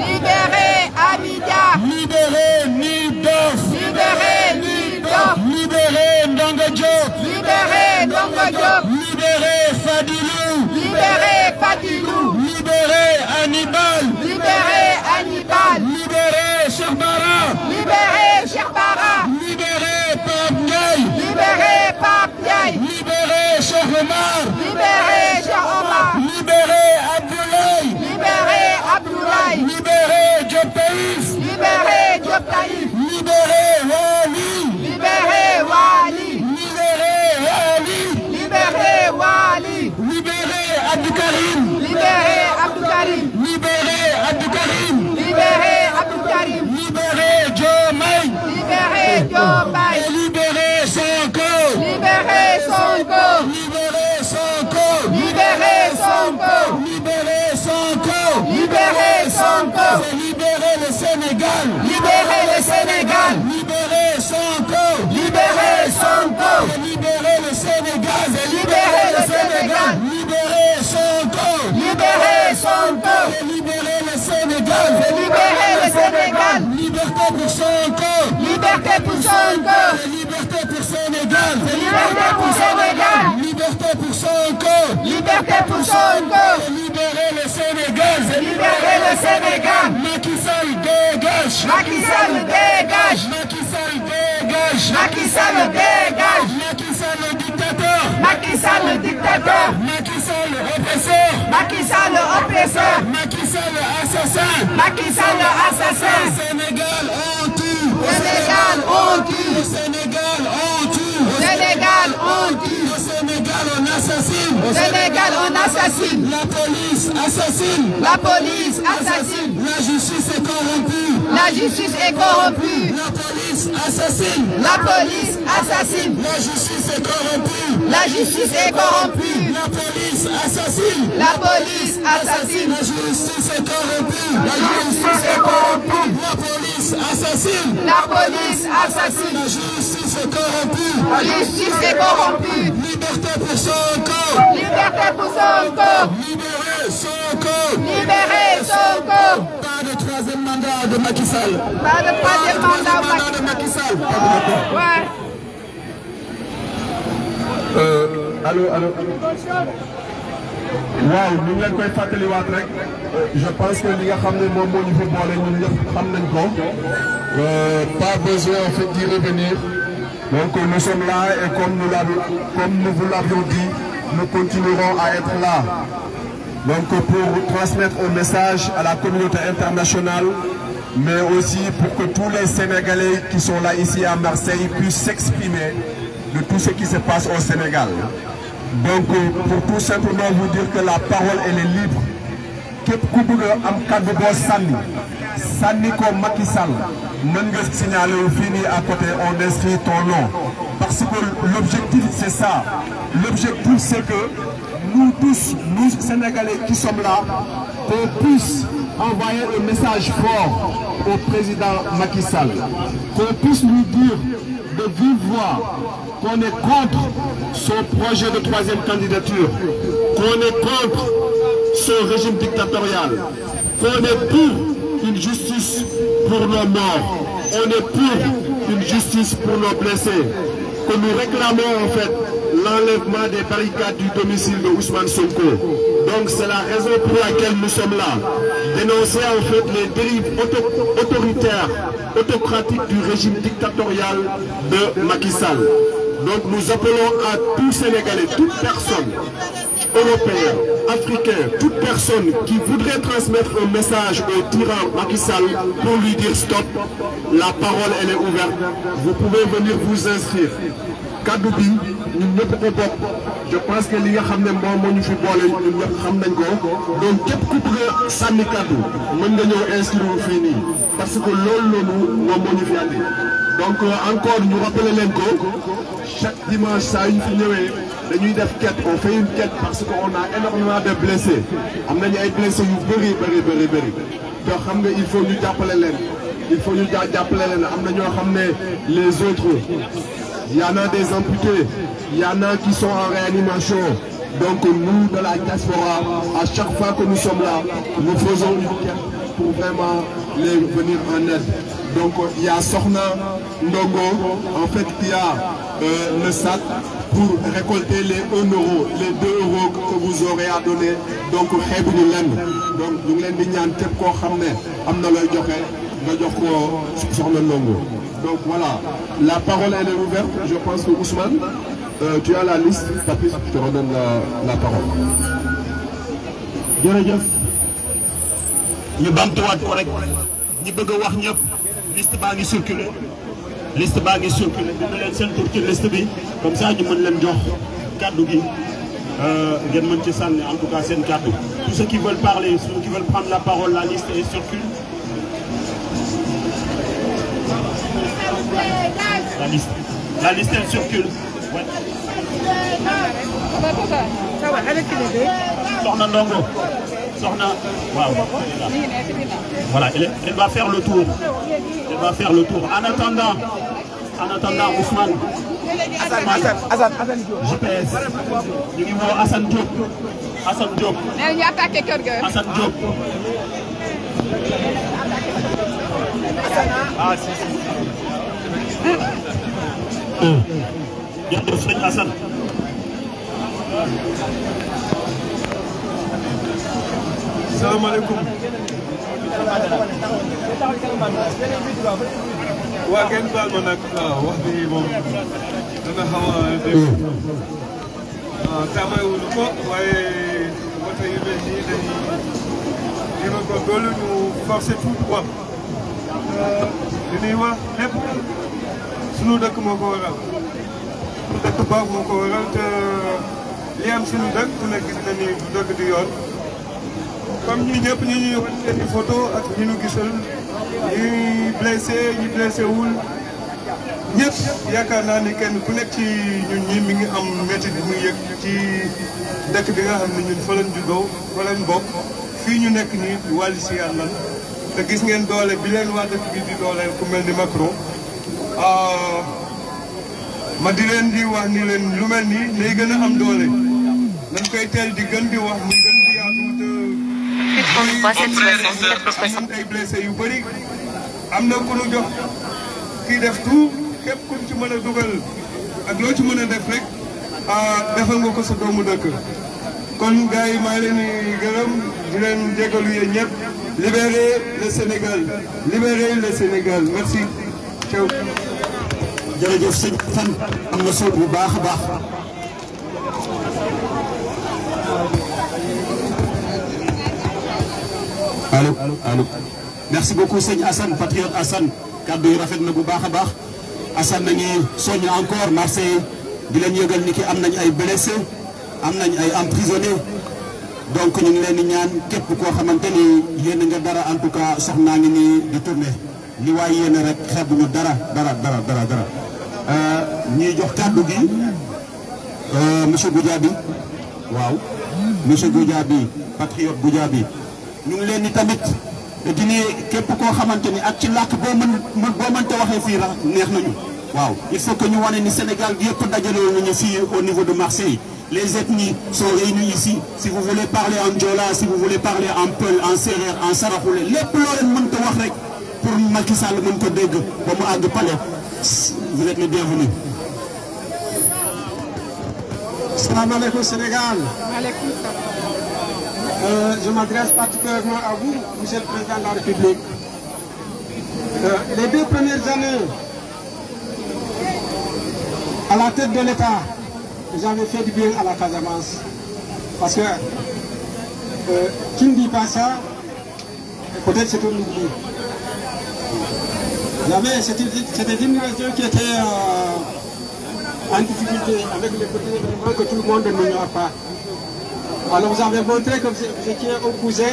Libérez Amidia.
Libérez Niddof.
Libérez Niddof.
Libérez Ndongo Diop.
Libérez Ndongo Diop.
Libérez Fadilou.
Libérez Fadilou.
Libérez Hannibal.
Libérez Hannibal.
Libérez Cheikh Bara.
Libérez Cheikh Bara.
Libérez Pape Ndiaye.
Libérez Pape Ndiaye.
Libérez Cheikh Omar.
Libérez Cheikh Omar.
Libérez Abdoulaye.
Libérez Abdoulaye.
Libérez Diop Taïf.
Libérez Diop Taïf.
Sénégal. Libérez le Sénégal. Libérez Sonko. Libérez Sonko. Libérez le Sénégal. Libérez le Sénégal. Libérez Sonko. Libérez Sonko. Libérez le Sénégal. Libérez le Sénégal. Liberté pour Sonko. Liberté pour Sonko. Liberté pour Sénégal. Liberté pour Sénégal. Liberté pour Sonko. Liberté pour Sonko. Libérez le Sénégal. Libérez le Sénégal. Macky Sall dégage. Macky Sall dégage. Macky Sall dégage. Macky Sall dégage. Macky Sall le dictateur. Macky Sall le dictateur. Macky Sall le oppresseur. Macky Sall le oppresseur. Macky Sall le assassin. Macky Sall le assassin. Sénégal on tue. Sénégal on tue. Sénégal on tue. Sénégal on tue. Au Sénégal on assassine. Au Sénégal on assassine. La police assassine. La police assassine. La justice est corrompue. La justice est corrompue. La police assassine. La police assassine. La justice est corrompue. La justice est corrompue. La police assassine. La police assassine. La justice est corrompue. La justice est corrompue. La police assassine. La police assassine. La justice est corrompue. La justice est corrompue. Liberté pour Sonko. Liberté pour Sonko. Libérez Sonko. Libérez Sonko. Pas de troisième mandat de Macky Sall. Pas de troisième mandat de Macky Sall. Ouais.
Allô. waaw ñu ngi leen koy fàttaliwaat rek je pense que li nga xam ne moom moo ñu fa boole ñun ñëpp xam nañ ko pas besoin en fait d'y revenir donc nous sommes là et comme nous vous l'avions dit nous continuerons à être là donc pour transmettre un message à la communauté internationale mais aussi pour que tous les Sénégalais qui sont là ici à Marseille puissent s'exprimer de tout ce qui se passe au Sénégal. Donc pour tout simplement vous dire que la parole elle est libre képp ku bëgg am kàddu boo sànni ko Macky Sall mën nga signaler wu fii nii à côté on inscrit ton nom parce que l'objectif c'est ça l'objectif c'est que nous tous nous Sénégalais qui sommes là qu'on puisse envoyer un message fort au président Macky Sall qu'on puisse lui dire de vive voix qu'on est contre son projet de troisième candidature, qu'on est contre son régime dictatorial, qu'on est pour une justice pour nos morts, on est pour une justice pour nos blessés, que nous réclamons en fait l'enlèvement des barricades du domicile de Ousmane Sonko. Donc c'est la raison pour laquelle nous sommes là. Dénoncer en fait les dérives autoritaires, autocratiques du régime dictatorial de Macky Sall. Donc nous appelons à tout Sénégalais, toute personne européenne, africaine, toute personne qui voudrait transmettre un message au tyran Macky Sall pour lui dire stop, la parole elle est ouverte. Vous pouvez venir vous inscrire. kaddu bi ñun ñëpp ko bokk je pense que li nga xam ne moom moo ñu fi boole ñun ñëpp xam nañ ko donc képp ku bëgg a sànni kaddu mën nga ñëw inscrire fii nii parce que loolu moom moo ñu fi andi donc encore ñu rappeler leen ko chaque dimanche saa yu ñu fi ñëwee dañuy def quête on fait une quête parce que on a énormément de blessés am nañu ay blessés yu bëri donc xam nga il faut ñu jàppale leen il faut ñu jàppale leen am na ñoo xam ne les autres il y en a des amputés, il y en a qui sont en réanimation. Donc nous, de la diaspora, à chaque fois que nous sommes là, nous faisons une quête pour vraiment les venir en aide. Donc il y a Sorna Ndongo, en fait, qui a le sac pour récolter les 1 euro, les 2 euros que vous aurez à donner. Donc nous leen di ñaan képp koo xam ne am na looy joxe nga jox ko Sorna Ndongo. Donc voilà, la parole elle est ouverte. Je pense que Ousmane, tu as la liste. Papis, je te redonne la parole.
jërëjëf ñu bamtuwaat ko rek ñi bëgg a wax ñëpp liste baa ngi circulé dina leen seen tur ci liste bi comme ça ñu mën leen jox kaddu gi ngeen mën ci sànni en tout cas seen kaddu. Tous ceux qui veulent parler, ceux qui veulent prendre la parole, la liste est circulée. La liste elle circule. Ouais. Soxna Ndongo. Soxna, waouh. Voilà, elle va faire le tour. Elle va faire le tour. En attendant Ousmane. Assane Diop. GPS. Ñu ngi woo Assane Diop. Assane Diop.
nee ñu attaqué kër ga.
Assane Diop. Ah si. Jërëjëf sëñ Assane.
Salaamaaleykum. waa ngeen baal ma nag wax bi moom dana xaw a dégg tàmbayiwuñu ko waaye wote yu mel nii dañuy jéem a góorgóorlu ñu forcé tout wax li ñuy wax lépp sunu dëkk moo ko waral sunu dëkk baax moo ko waral te li am sunu dëkk ku nekk gis na ni du dëkk di yoon comme ñi ñëpp ñi ñuy wan seen i photo ak ñi ñu gisal ñi blessé wul ñëpp yaakaar naa ni kenn ku nekk ci ñun ñi mi ngi am métti bi muy yëg ci dëkk bi nga xam ne ñun fa lañ juddoo fa lañ bokk fii ñu nekk nii wàllu si yàlla te gis ngeen doole bi leen waa dëkk bi di dooleel ku mel ni Macron ma di leen di wax ni leen lu mel nii day gën a am doole dañ koy teel di gën di wax muy gën di yaatu te am ay blessé yu bëri am na ku nu jox kii def tout képp ku ci mën a dugal ak loo ci mën a def rek defal nga ko sa doomu dëkk kon gars yi maa leen di gërëm di leen jégalu yéen ñëpp libérez le Sénégal libérez le Sénégal merci. Ciao.
jërëjëf sëñ fan am na solo bu baax a baax. allo merci beaucoup sëñ Assane patriote Assane kaddu yi rafet na bu baax a baax Assane nañu soññ encore Marseille di leen yëgal ni ki am nañ ay blessé am nañ ay emprisonné donc ñu ngi leen di ñaan képp koo xamante ni yéen nga dara en tout cas soxnaa ngi nii di tourné li waay yéen rek xeebuñu dara ñuy jox kaddu gi monsieur Goudiaby waaw monsieur Goudiaby patriote Goudiaby ñu ngi leen ni tamit di ni képp koo xamante ni ak ci làkk boo mënta waxee fii la neex nañu waaw il faut que ñu wane ni Sénégal gi yëpp dajaloo nañu fii au niveau de Marseille les ethnies sont réunies ici si vous voulez parler en Joola si vous voulez parler en Peul en Sérère en Saraxule lépp loo leen mënta wax rek pour Macky Sall mën ko dégg ba mu àgg palais vous êtes les bienvenus.
Salaamaaleykum Sénégal.
Maaleykum salaam.
Je m'adresse particulièrement à vous, Monsieur le Président de la République. Les 2 premières années à la tête de l'État, j'avais fait du bien à la Casamance. Parce que qui ne dit pas ça, peut-être c'est un oubli. C'était une région qui était en difficulté avec les petits événements que tout le monde n'ignore pas. Alors vous avez montré que vous étiez opposé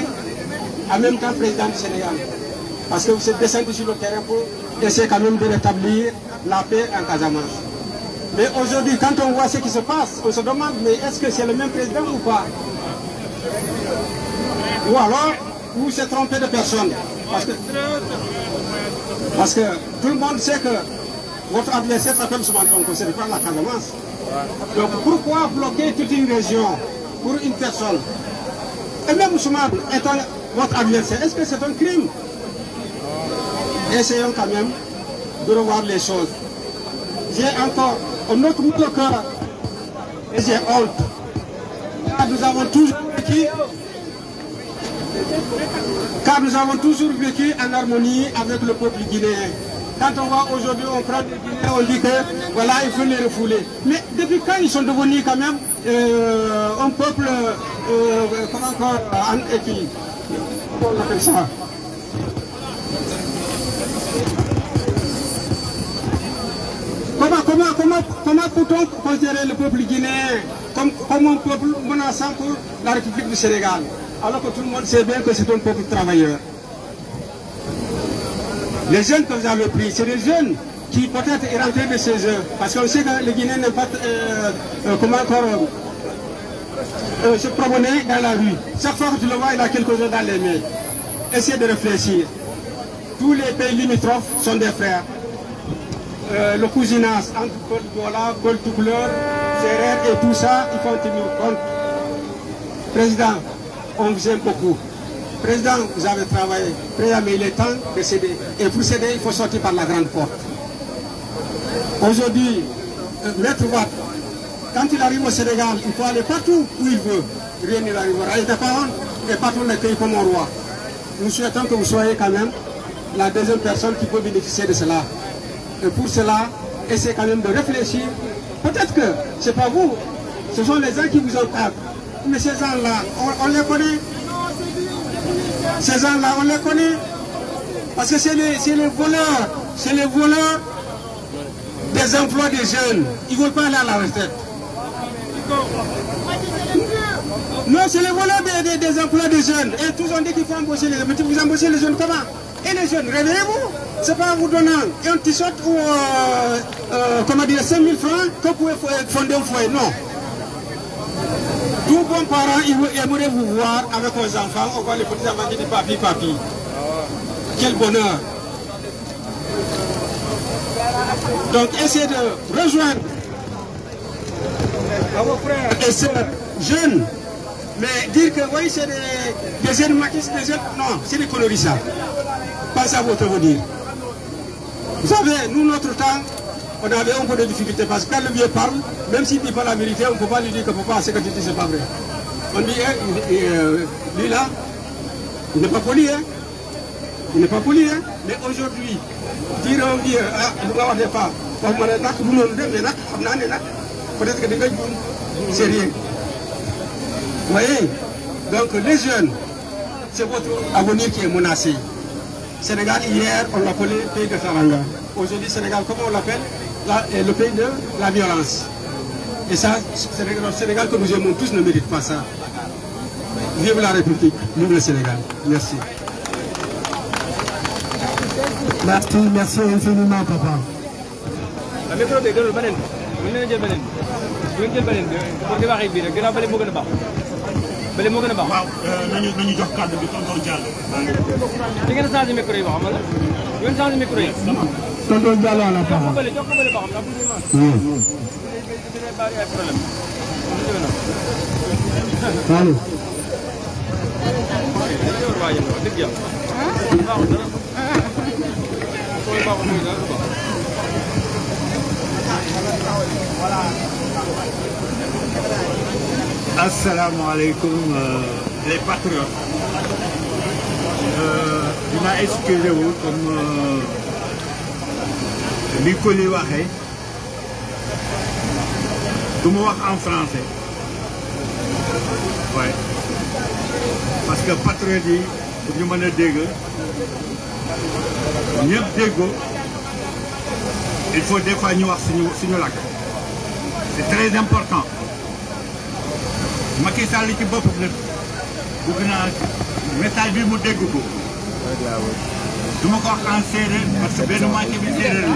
en même temps président du Sénégal. Parce que vous êtes descendu sur le terrain pour essayer quand même de rétablir la paix en Casamance. Mais aujourd'hui, quand on voit ce qui se passe, on se demande, mais est-ce que c'est le même président ou pas? Ou alors, vous vous êtes trompé de personne. Parce que tout le monde sait que votre adversaire s'appelle Ousmane Sonko, ce n'est pas la Casamance. Donc pourquoi bloquer toute une région pour une personne? Et même Ousmane étant votre adversaire, est-ce que c'est un crime? Essayons quand même de revoir les choses. J'ai encore un autre mot de cœur et j'ai honte. Car nous avons toujours vécu en harmonie avec le peuple guinéen. Quand on voit aujourd'hui, on prend des Guinéens, on dit que voilà, il faut les refouler. Mais depuis quand ils sont devenus quand même un peuple, comment encore, en équilibre? Comment on appelle ça? Comment peut-on considérer le peuple guinéen comme un peuple menaçant pour la République du Sénégal, alors que tout le monde sait bien que c'est un peuple travailleur? Les jeunes que vous avez pris, c'est des jeunes qui peut-être sont rentrés de chez eux, parce qu'on sait que les Guinéens n'aiment pas, comment encore, se promener dans la rue. Chaque fois que tu le vois, il a quelque chose dans les mains. Essaye de réfléchir. Tous les pays limitrophes sont des frères. Le cousinage entre Peul Douala, Peul Toucouleur, Sérère et tout ça, il faut en tenir compte. Président, on vous aime beaucoup. Président, vous avez travaillé. Président, mais il est temps de céder. Et pour céder, il faut sortir par la grande porte. Aujourd'hui, Maître Wade, quand il arrive au Sénégal, il faut aller partout où il veut. Rien n'y arrivera. Il n'est pas honte et partout l'accueille comme un roi. Nous souhaitons que vous soyez quand même la deuxième personne qui peut bénéficier de cela. Et pour cela, essayez quand même de réfléchir. Peut-être que ce n'est pas vous, ce sont les gens qui vous encadrent. Mais ces gens-là, on les connaît. Ces gens-là, on les connaît. Parce que c'est les voleurs des emplois des jeunes. Ils ne veulent pas aller à la retraite. Non, c'est les voleurs des emplois des jeunes. Et tous ont dit qu'il faut embaucher les jeunes. Mais vous embauchez les jeunes comment? Et les jeunes, réveillez-vous. Ce n'est pas en vous donnant un t-shirt ou comment dire, 5 000 francs que vous pouvez fonder un foyer. Non. Tous bons parents, ils aimeraient vous voir avec vos enfants. On voit les petits enfants qui disent papi, papi. Quel bonheur. Donc essayez de rejoindre vos frères et sœurs jeunes. Mais dire que oui, c'est des jeunes maquistes, des jeunes. Non, c'est des conneries ça. Pas ça votre vous dire. Vous savez, nous, notre temps, on avait un peu de difficulté parce que quand le vieux parle, même s'il ne dit pas la vérité, on ne peut pas lui dire que papa, ce que tu dis, c'est pas vrai. On dit, lui là, il n'est pas poli, hein. Il n'est pas poli, hein. Mais aujourd'hui, dire un vieux, ah, vous n'avez pas, peut-être que c'est rien. Vous voyez? Donc les jeunes, c'est votre avenir qui est menacé. Sénégal, hier, on l'appelait pays de Taranga. Aujourd'hui, Sénégal, comment on l'appelle? Le pays de la violence. Et ça, le Sénégal que nous aimons tous ne mérite pas ça. Vive la République, vive le Sénégal. Merci.
Merci infiniment, papa.
bële moo gën a baax. waaw nañu jox kàddu bi tonton Diallo. di ngeen changé micro yi ba xam nga di ngeen changé micro yi.
tonton Diallo à la parole.
jox ko bële ba xam ndax bu dee bari ay problème.
allo.
dëgg yàlla. baaxul dara. sooy baaxul muy dara du baax.
Assalamu alaikum les patriotes. Je excusez-vous comme Nicoli waxé. Je vais wax en français. Ouais. Parce que patriote yi pour ñu mëna dégg ñepp déggo il faut des fois ñu wax suñu lak. C'est très important. Macky Sall ci boppam nag bëgg naa message bi mu dégg ko du ma ko wax en séeréer parce que benn moitié bi séeréer la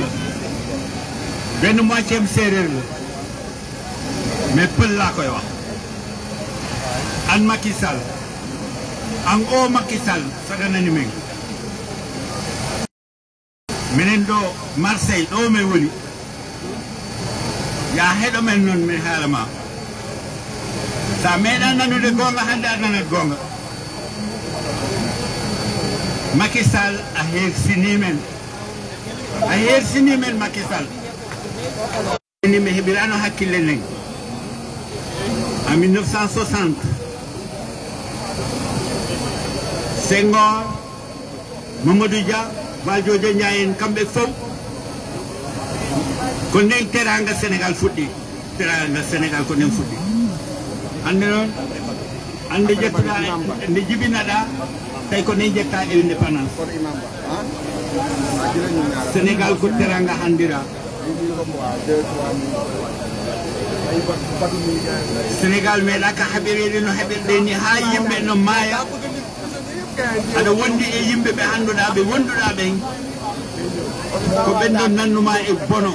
benn moitié bi séeréer la mais pël laa koy wax an Macky Sall an o Macky Sall saɗanani men minen ɗo Marseille ɗo min woni ya heɗo men noon min haala ma sa meeɗan nanude gonga hannde a nanat gonga Macky Sall a hersini men Macky Sall ni mi heɓirano hakkille nden en 1960 Senghor Mamadou Dia Valdiodio Ndiaye en kamɓe fof ko nden teranga Sénégal fuɗɗi teranga Sénégal ko nden fuɗɗi hande noon hande jettuɗa nde jibinaɗa tawi ko nden jetta e indépendance Sénégal ko teranga handira Sénégal meeɗa ka haɓirede no haɓirɗe ni ha yimɓe no maaya aɗa wondi e yimɓe ɓe annduɗa ɓe wonduɗa ɓen ko ɓen ɗon nannuma e bono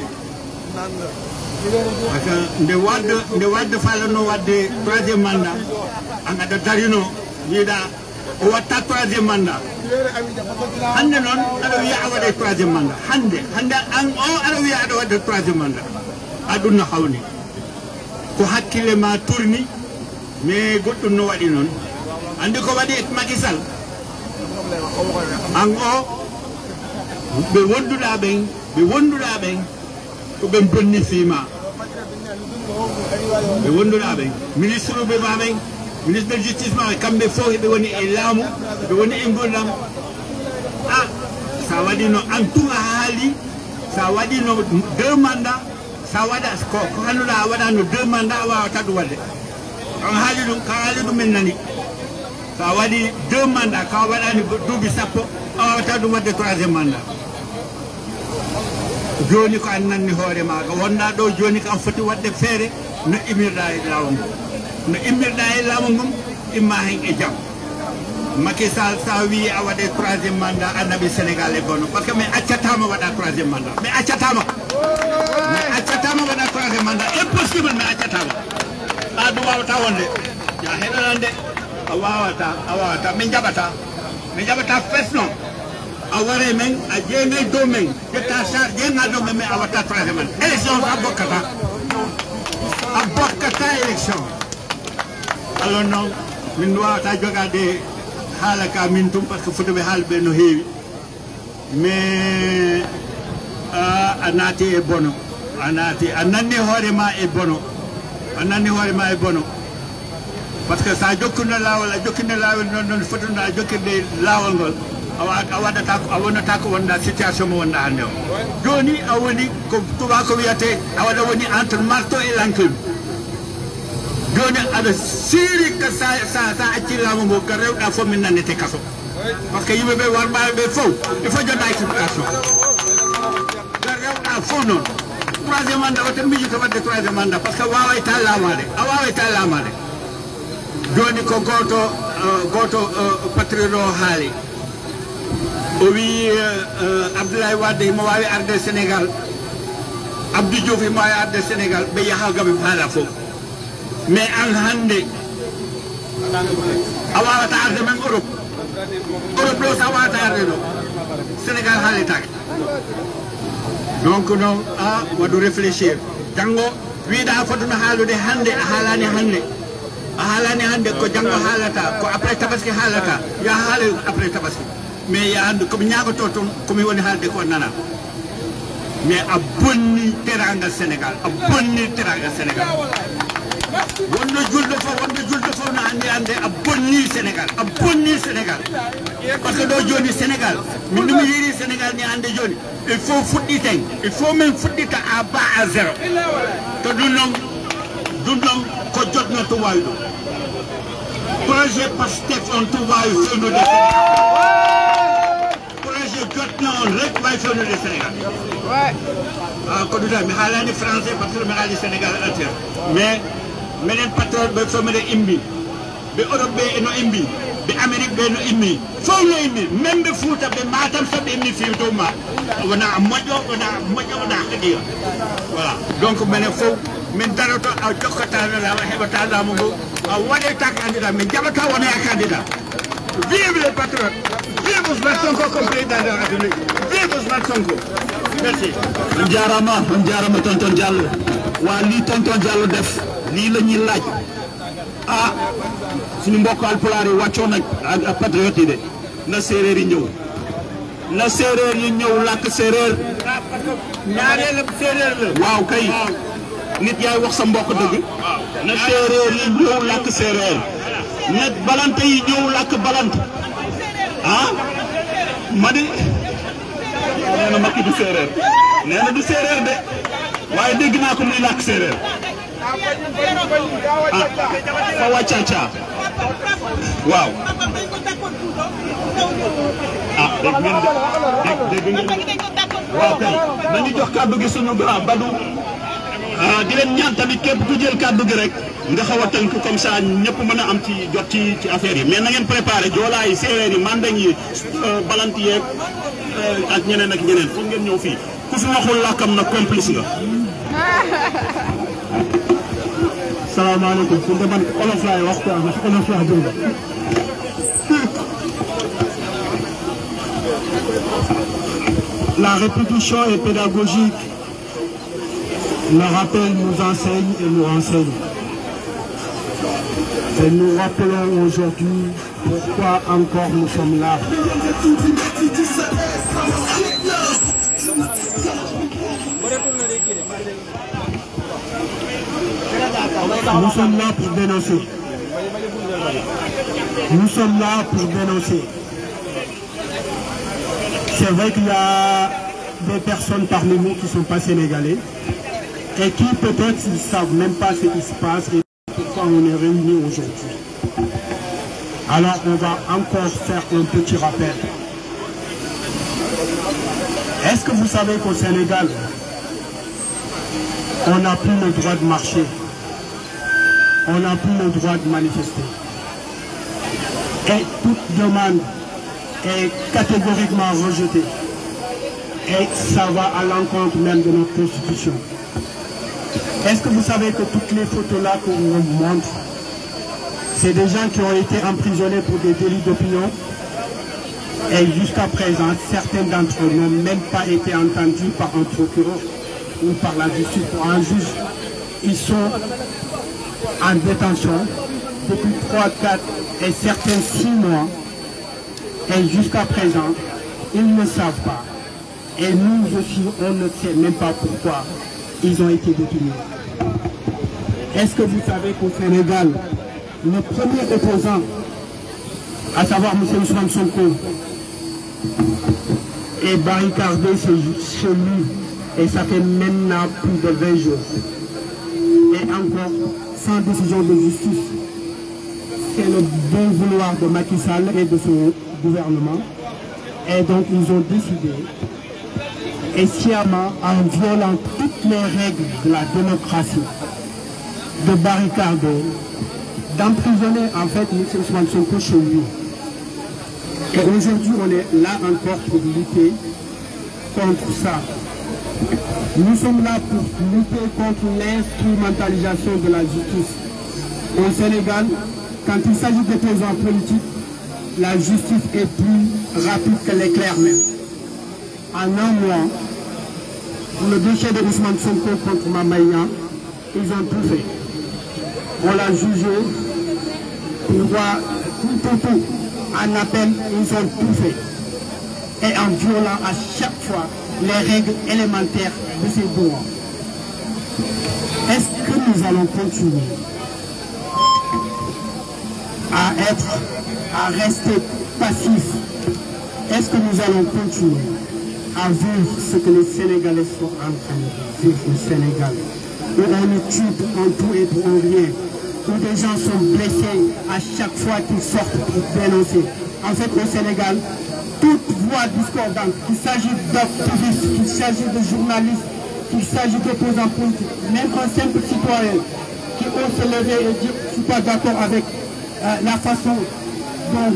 parce que nde wadde falano wadde troisième mandat anga darino wiida o watta troisième mandat hande noon aɗa wiya a waɗa troisième mandat hande an o aɗa wiya aɗa wadde troisième mandat aɗum no hawni ko hakkille ma tourni mais goɗɗum no waɗi noon andi ko waɗi Macky Sall an o ɓe wonduɗa ɓen ko ɓen bonni fima ɓe wonduɗa ɓen ministre ɓe ma ɓen ministre de justice ma kamɓe fof ɓe woni e laamu ɓe woni e gurdam sa waɗino an tun a haali sa waɗino 2 mandat sa waɗa ko hannuɗa a waɗano 2 mandat a wawata ɗum wadde kan haali ɗum min nani sa waɗi 2 mandat ka waɗani duuɓi sappo a wawata ɗum wadde 3e mandat joni ko an nanni hoore maga wonna ɗo joni ko an foti wadde feere no immirɗa e lawol ngol no immirɗa e lawol ngol imma hen e jaam Macky Sall sa wi a waɗe 3e mandat annabi Sénégal e bono par ce que mi accatama waɗa 3e mandat mi accatama waɗa 3e mandat impossible mi accatama a ɗum wawata wonde ya heɗanande a wawata min jaɓata fesno a ware men a jeemay dow men ƴetta charge jeenga dow men mais a watta 3e mandat élection a bokkata élection alors noon min wawata jogade haala ka min tum par ce que fotoɓe haalɓe no heewi mais a naati e bono a nanni hoorema e bono par ce que sa jokkino laawol a jokkinde laawol noon fotuno a jokkirde laawol ngol a wonata ko wonda situation mo wonda hannde o joni a woni ko tuba ko wiyate a waɗa woni entre marteau et l'enclume joni aɗa siiri ka sa acci laamu ngo ko rewɗa fof min nannete kaso par ce que yimɓeɓe warɓaɓe ɓe fof il faut jodda explication ko rewɗa fof noon 3e mandat o tan miijito wadde 3e mandat par ce que a wawayta laamade joni ko goto patriote o haali o wi Abdoulaye Wade himo wawi arde Sénégal Abdou Diouf himo wawi arde Sénégal ɓe yaha gaɓe haala fof mais an hande a wawata arde men Europe ɗo sa wawata arde ɗo Sénégal haaletake donc noon a waɗu réfléchir janggo wiiɗa fotuno haalude hande a haalani hande ko janggo haalata ko après tabaski haalata ya haala après tabaski mais ya hande komi ñagoto toon komi woni haalde ko nana mais a bonni teranga Sénégal wonno julɗo fof no hande a bonni Sénégal par ce que ɗo joni Sénégal min ɗumi yiiri Sénégal ni hande joni il faut fuɗɗiten il faut min fuɗɗita à bas à zéro to ɗum noon ko jotno to wawi ɗum projet Pastef on to wawi fewnude Sénégal projet jotno on rek wawi fewnude Sénégal ko ɗum tan mi haalani français par ce que mi haali Sénégal entiére mais minen patriote ɓe fof miɗen imbi ɓe Europe ɓe eno imbi ɓe Amérique ɓe no immi fof no immi même ɓe Fouta ɓe Matam so ɓe immi fiw dow ma wona moƴƴo wona haqiqa voilà donc minen fof min daroto a jokkata lama heɓata laamu ngu a waɗeta candidat min jaɓata wonaya candidat vive les patriotes vive Ousmane Sonko comme président de la République vive Ousmane Sonko merci
on jarama tonton Diallo wa li tonton Diallo def lii la ñuy laaj suñu mbokk alpulaar yi wàccoo nag ak patriote yi de na séeréer yi ñëw làkk séeréer
ñaareelu séeréer la
waaw kay nit yaay wax sa mbokk dëgg na séeréer yi ñëw làkk séeréer na balante yi ñëw làkk balant ma di nee na Macky du séeréer nee na du séeréer de waaye dégg naa ko muy làkk séeréer fa wàccaca waaw dégg ngeen waaw kay nañu jox kàddu gi suñu grand Badou di leen ñaan tamit képp ku jël kàddu gi rek nga xaw a tënk comme ça ñëpp mën a am ci jot ci affaire yi mais na ngeen préparé joolaa yi séeréer yi mandeng yi balant yeeg ak ñeneen foog ngeen ñëw fii ku fi waxul làkkam na complice nga
salaamaaleykum su man olof laay wax quoi ndax olof laa dégg. La répétition est pédagogique. Le rappel nous enseigne et nous renseigne. Et nous rappelons aujourd'hui pourquoi encore nous sommes là. Nous sommes là pour dénoncer. Nous sommes là pour dénoncer. C'est vrai qu'il y a des personnes parmi nous qui ne sont pas sénégalais et qui peut-être ne savent même pas ce qui se passe et pourquoi on est réunis aujourd'hui. Alors on va encore faire un petit rappel. Est-ce que vous savez qu'au Sénégal, on n'a plus le droit de marcher, on n'a plus le droit de manifester. Et toute demande est catégoriquement rejetée. Et ça va à l'encontre même de notre constitution. Est-ce que vous savez que toutes les photos là qu'on vous montre, c'est des gens qui ont été emprisonnés pour des délits d'opinion et jusqu'à présent, certains d'entre eux n'ont même pas été entendus par un procureur ou par la justice ou un juge. Ils sont en détention depuis 3, 4 et certains 6 mois et jusqu'à présent, ils ne savent pas. Et nous aussi, on ne sait même pas pourquoi ils ont été détenus. Est-ce que vous savez qu'au Sénégal, le premier opposant, à savoir M. Ousmane Sonko, est barricadé chez lui et ça fait maintenant plus de 20 jours. Et encore, sans décision de justice, c'est le bon vouloir de Macky Sall et de son gouvernement. Et donc ils ont décidé, et sciemment, en violant toutes les règles de la démocratie, de barricader, d'emprisonner en fait M. Ousmane Sonko chez lui. Et aujourd'hui, on est là encore pour lutter contre ça. Nous sommes là pour lutter contre l'instrumentalisation de la justice. Au Sénégal, quand il s'agit de présents politiques, la justice est plus rapide que l'éclair même. En un mois, pour le dossier de Ousmane Sonko contre Mamaïna, ils ont tout fait. On l'a jugé, on voit tout. En appel, ils ont tout fait. Et en violant à chaque fois les règles élémentaires de ces droits. Est-ce que nous allons continuer à rester passifs? Est-ce que nous allons continuer à vivre ce que les Sénégalais sont en train de vivre au Sénégal, où on est tue en tout et pour rien, où des gens sont blessés à chaque fois qu'ils sortent pour dénoncer. En fait, au Sénégal, toute voix discordante, qu'il s'agit d'activistes, qu'il s'agit de journalistes, qu'il s'agit d'opposants politiques, même un simple citoyen qui ose se lever et dire « je ne suis pas d'accord avec la façon dont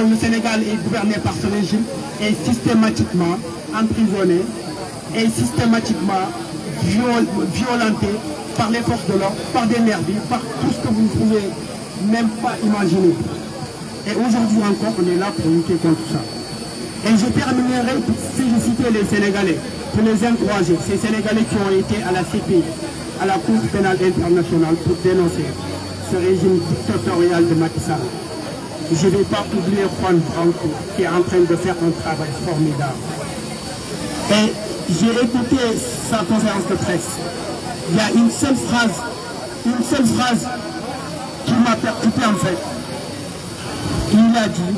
le Sénégal est gouverné par ce régime » est systématiquement emprisonné et systématiquement violenté par les forces de l'ordre, par des merdies, par tout ce que vous ne pouvez même pas imaginer. Et aujourd'hui encore, on est là pour lutter contre ça. Et je terminerai pour féliciter les Sénégalais, pour les encourager, ces Sénégalais qui ont été à la CPI, à la Cour pénale internationale pour dénoncer ce régime dictatorial de Macky Sall. Je ne vais pas oublier Juan Branco qui est en train de faire un travail formidable. Et j'ai écouté sa conférence de presse. Il y a une seule phrase qui m'a percuté en fait. Il a dit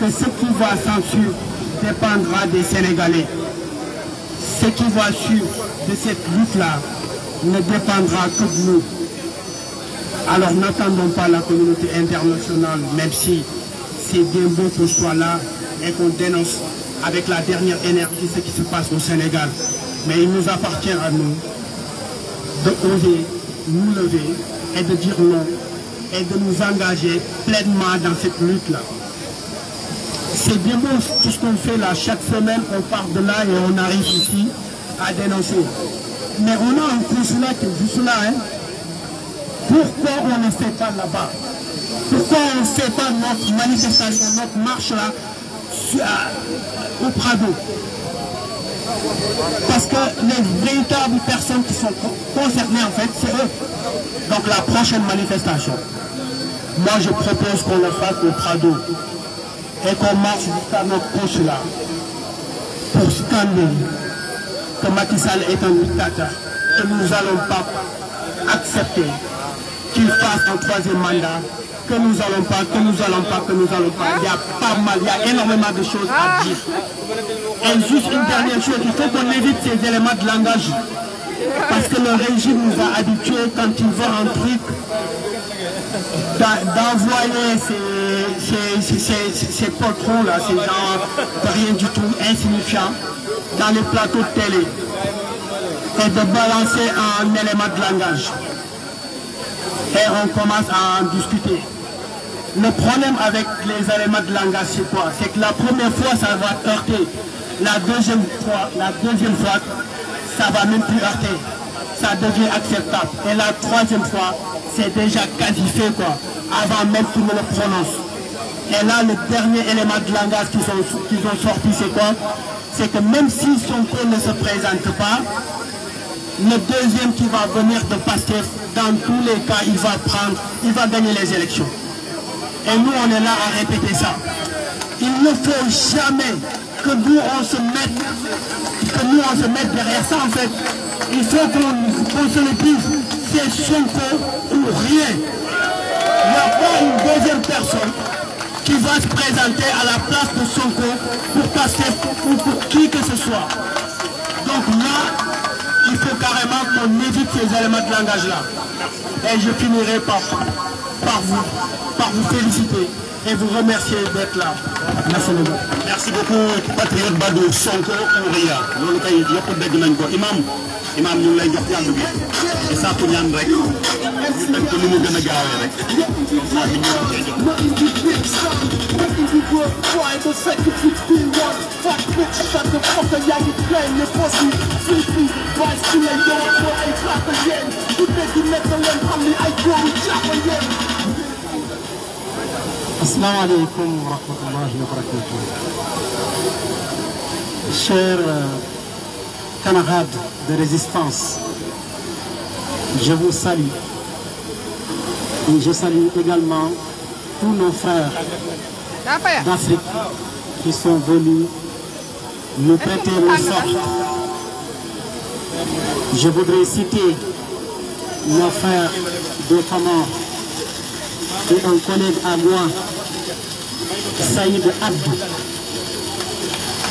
que ce qui va s'en suivre dépendra des Sénégalais. Ce qui va suivre de cette lutte-là ne dépendra que de nous. Alors n'attendons pas la communauté internationale, même si c'est bien beau qu'on soit là et qu'on dénonce avec la dernière énergie ce qui se passe au Sénégal. Mais il nous appartient à nous de oser nous lever et de dire non et de nous engager pleinement dans cette lutte-là. C'est bien beau tout ce qu'on fait là. Chaque semaine, on part de là et on arrive ici à dénoncer.
Mais on a un consulat qui est juste là. Hein. Pourquoi on ne fait pas là-bas? Pourquoi on ne fait pas notre manifestation, notre marche là au Prado? Parce que les véritables personnes qui sont concernées en fait, c'est eux. Donc la prochaine manifestation, moi je propose qu'on le fasse au Prado et qu'on marche jusqu'à notre consulat pour scander que Macky Sall est un dictateur et nous n'allons pas accepter qu'il fasse un troisième mandat, que nous n'allons pas. Il y a pas mal, il y a énormément de choses à dire. Et juste une dernière chose, il faut qu'on évite ces éléments de langage. Parce que le régime nous a habitués quand il veut un truc d'envoyer ces patrons là, ces gens de rien du tout insignifiants dans les plateaux de télé et de balancer un élément de langage. Et on commence à en discuter. Le problème avec les éléments de langage, c'est quoi? C'est que la première fois, ça va heurter. La deuxième fois, ça va même plus heurter. Ça devient acceptable. Et la troisième fois, c'est déjà quasi fait, quoi. Avant même qu'ils ne le prononcent. Et là, le dernier élément de langage qu'ils ont sorti, c'est quoi? C'est que même si Sonko ne se présente pas, le deuxième qui va venir de Pastef, dans tous les cas, il va gagner les élections. Et nous, on est là à répéter ça. Il ne faut jamais que nous, on se mette derrière ça, en fait. Il faut qu'on se le dise, c'est Sonko ou rien. Il n'y a pas une deuxième personne qui va se présenter à la place de Sonko pour Pastef ou pour qui que ce soit. Donc là, il faut carrément qu'on évite ces éléments de langage-là. Et je finirai par vous féliciter et vous remercier d'être là. Merci beaucoup.
Merci beaucoup, patriote Badou, Sonko ou Ria. Loolu kay yëpp dégg nañ ko imam ñu ngi lay jox yàlla bi et ça ko ñaan rek ñu teg ko ni mu gën a gaawee rek.
Assalamu alaikum wa rahmatullahi wa barakatuh. Chers camarades de résistance, je vous salue. Et je salue également tous nos frères d'Afrique qui sont venus nous prêter le sort. Je voudrais citer nos frères de Comores et un collègue à moi, Saïd Abdou.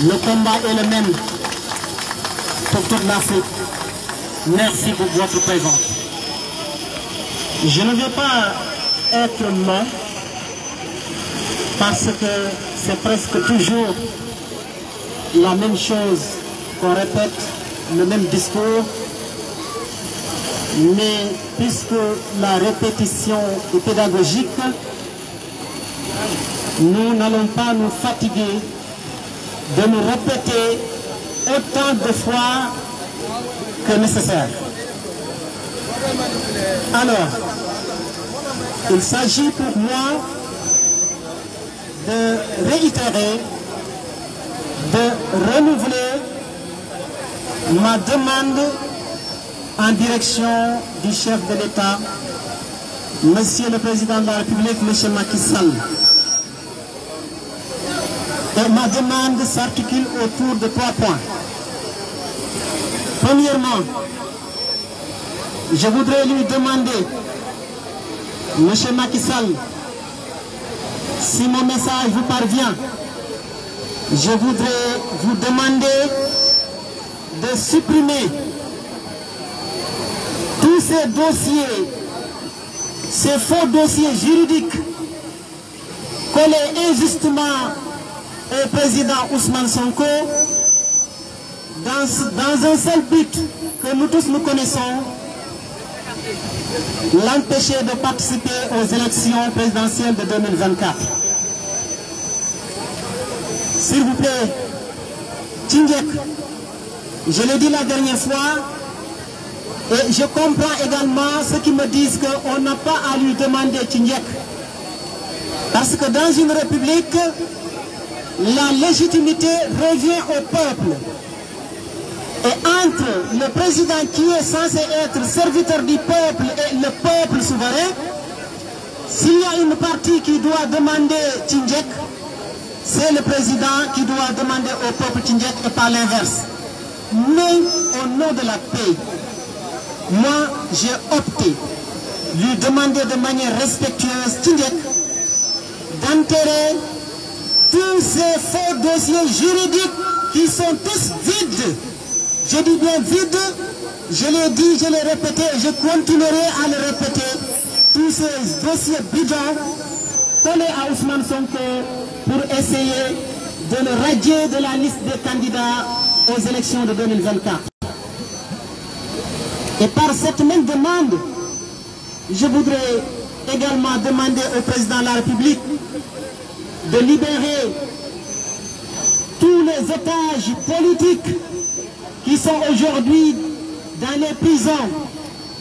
Le combat est le même pour toute l'Afrique. Merci pour votre présence. Je ne vais pas être long parce que c'est presque toujours la même chose qu'on répète, le même discours. Mais puisque la répétition est pédagogique, nous n'allons pas nous fatiguer de nous répéter autant de fois que nécessaire. Alors, il s'agit pour moi de réitérer, de renouveler ma demande en direction du chef de l'État, Monsieur le Président de la République, Monsieur Macky Sall. Et ma demande s'articule autour de 3 points. Premièrement, je voudrais lui demander, Monsieur Macky Sall, si mon message vous parvient, je voudrais vous demander de supprimer tous ces dossiers, ces faux dossiers juridiques collés injustement au président Ousmane Sonko dans un seul but que nous tous nous connaissons, l'empêcher de participer aux élections présidentielles de 2024. S'il vous plaît, Tchindjek, je l'ai dit la dernière fois, Et je comprends également ceux qui me disent qu'on n'a pas à lui demander Tchindjek. Parce que dans une république, la légitimité revient au peuple. Et entre le président qui est censé être serviteur du peuple et le peuple souverain, s'il y a une partie qui doit demander Tchindjek, c'est le président qui doit demander au peuple Tchindjek et pas l'inverse. Mais au nom de la paix, moi j'ai opté lui demander de manière respectueuse Tchindjek d'enterrer tous ces faux dossiers juridiques qui sont tous vides. Je dis bien vides, je l'ai dit, je l'ai répété et je continuerai à le répéter. Tous ces dossiers bidons collés à Ousmane Sonko pour essayer de le radier de la liste des candidats aux élections de 2024. Et par cette même demande, je voudrais également demander au président de la République de libérer tous les otages politiques qui sont aujourd'hui dans les prisons,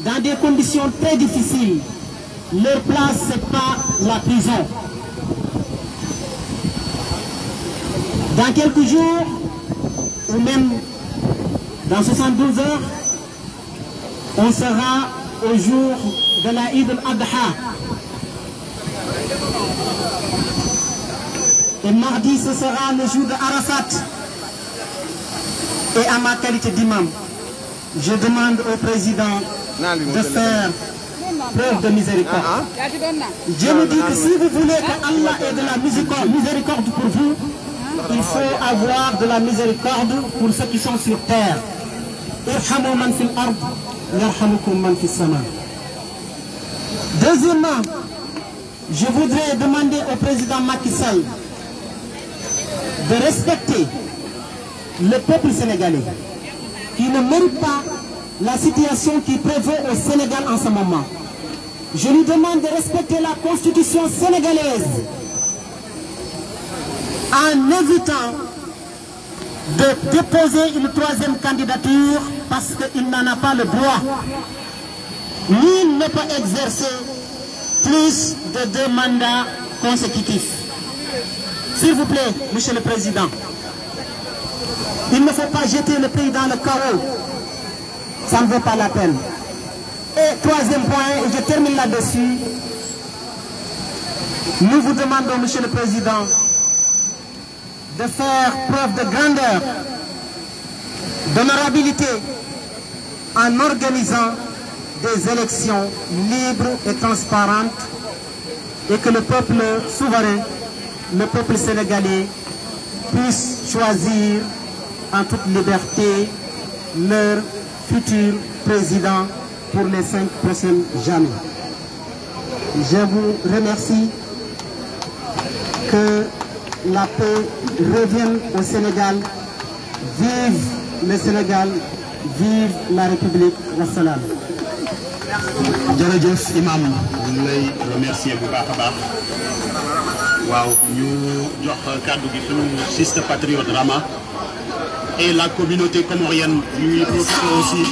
dans des conditions très difficiles. Leur place, ce n'est pas la prison. Dans quelques jours, ou même dans 72 heures, on sera au jour de la Eid al-Adha. Et mardi, ce sera le jour de Arafat. Et à ma qualité d'imam, je demande au président de faire preuve de miséricorde. Je me dis que si vous voulez que Allah ait de la miséricorde pour vous, il faut avoir de la miséricorde pour ceux qui sont sur terre. Deuxièmement, je voudrais demander au président Macky Sall de respecter le peuple sénégalais qui ne mérite pas la situation qui prévaut au Sénégal en ce moment. Je lui demande de respecter la constitution sénégalaise en évitant de déposer une troisième candidature parce qu'il n'en a pas le droit. Nul ne peut exercer plus de 2 mandats consécutifs. S'il vous plaît, Monsieur le Président, il ne faut pas jeter le pays dans le chaos. Ça ne vaut pas la peine. Et troisième point, et je termine là-dessus, nous vous demandons, Monsieur le Président, de faire preuve de grandeur, d'honorabilité, en organisant des élections libres et transparentes et que le peuple souverain, le peuple sénégalais, puisse choisir en toute liberté leur futur président pour les 5 prochaines années. Je vous remercie. Que la paix revienne au Sénégal. Vive le Sénégal, vive la République. Wassalam.
jërëjëf imam ñu lay remercier bu baax a baax waaw ñu jox kàddu gi suñu siste patriote Rama et la communauté comorienne ñuy profiter aussi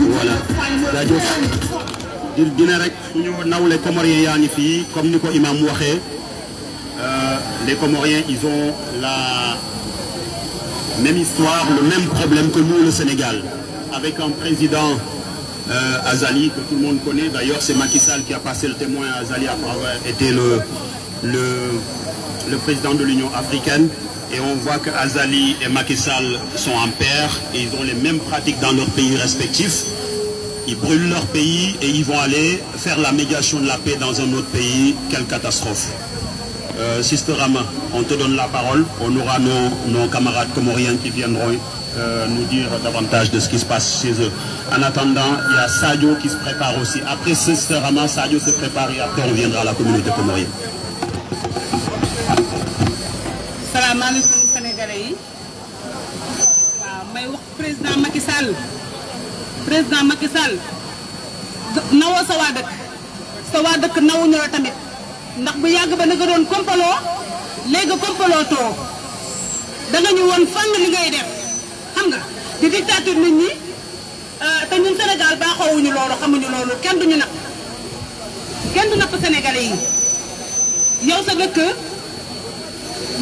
voilà jaajëf dina rek suñu nawle comoriens yaa ngi fii comme ni ko imam waxee les Comoriens ils ont la même histoire, le même problème que nous le Sénégal, avec un président Azali que tout le monde connaît. D'ailleurs c'est Macky Sall qui a passé le témoin à Azali après avoir été le président de l'Union africaine. Et on voit que Azali et Macky Sall sont en pair et ils ont les mêmes pratiques dans leurs pays respectifs. Ils brûlent leur pays et ils vont aller faire la médiation de la paix dans un autre pays. Quelle catastrophe. Sister Rama, on te donne la parole. On aura nos camarades comoriens qui viendront nous dire davantage de ce qui se passe chez eux. En attendant, il y a Sadio qui se prépare aussi. Après Sister Rama, Sadio se prépare et après on viendra à la communauté comorienne.
salaamaaleykum Sénégalais yi waaw may wax président Macky Sall nawoo sa waa dëkk sa waa dëkk nawuñu la tamit ndax bu yàgg ba nga doon kompaloo léegi kompaloo too da nga ñu woon fang li ngay def xam nga di dictature nit ñi te ñun Sénégal baaxoowuñu loolu xamuñu loolu kenn du napp Sénégalais yi yow sa dëkk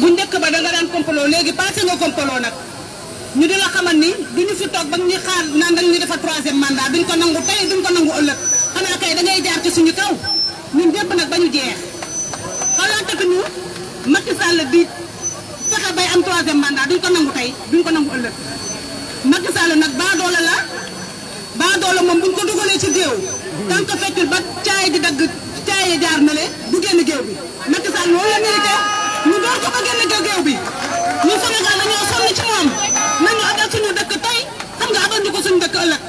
bu njëkk ba da nga daan kompaloo léegi passé nga kompaloo nag ñu di la xamal ni duñu fi toog ba ñu xaar naan dañu defa 3e mandat duñ ko nangu tey duñ ko nangu ëllëg xanaa kay da ngay jaar ci suñu kaw ñun ñëpp nag ba ñu jeex xalaatatu ñu Macky Sall di fexe bay am 3e mandat duñ ko nangu tey duñ ko nangu ëllëg Macky Sall nag baadoola la baadoola moom buñ ko dugalee ci géew tant que fekkul ba caay di dagg caay jaar na le du génn géew bi Macky Sall loolu la mérité ñu door ko ba génn géew bi ñu Sénégal dañoo sonn ci moom nañu abal suñu dëkk tey xam nga abal ñu ko suñu dëkk ëllëg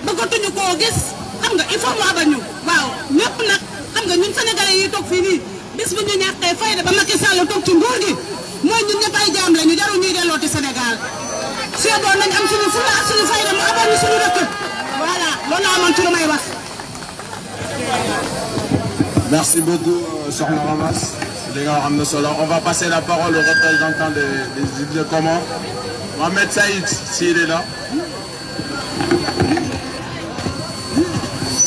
bëggatuñu koo gis xam nga il faut mu abal ñu waaw ñëpp nag xam nga ñun sénégalais yi toog fii nii bis bu ñu ñàkkee fayda ba Macky Sall toog ci nguur gi mooy ñun ñëpp ay jaam la ñu jarul ñuy dellooti Sénégal su doon nañ am suñu fulla ak suñu fayda mu abal ñu suñu dëkk voilà loolu laa amoon ci lu may wax.
Merci beaucoup, Sokhna Ramas. On va passer la parole au représentant des îles de Comores. Mohamed Saïd, s'il est là.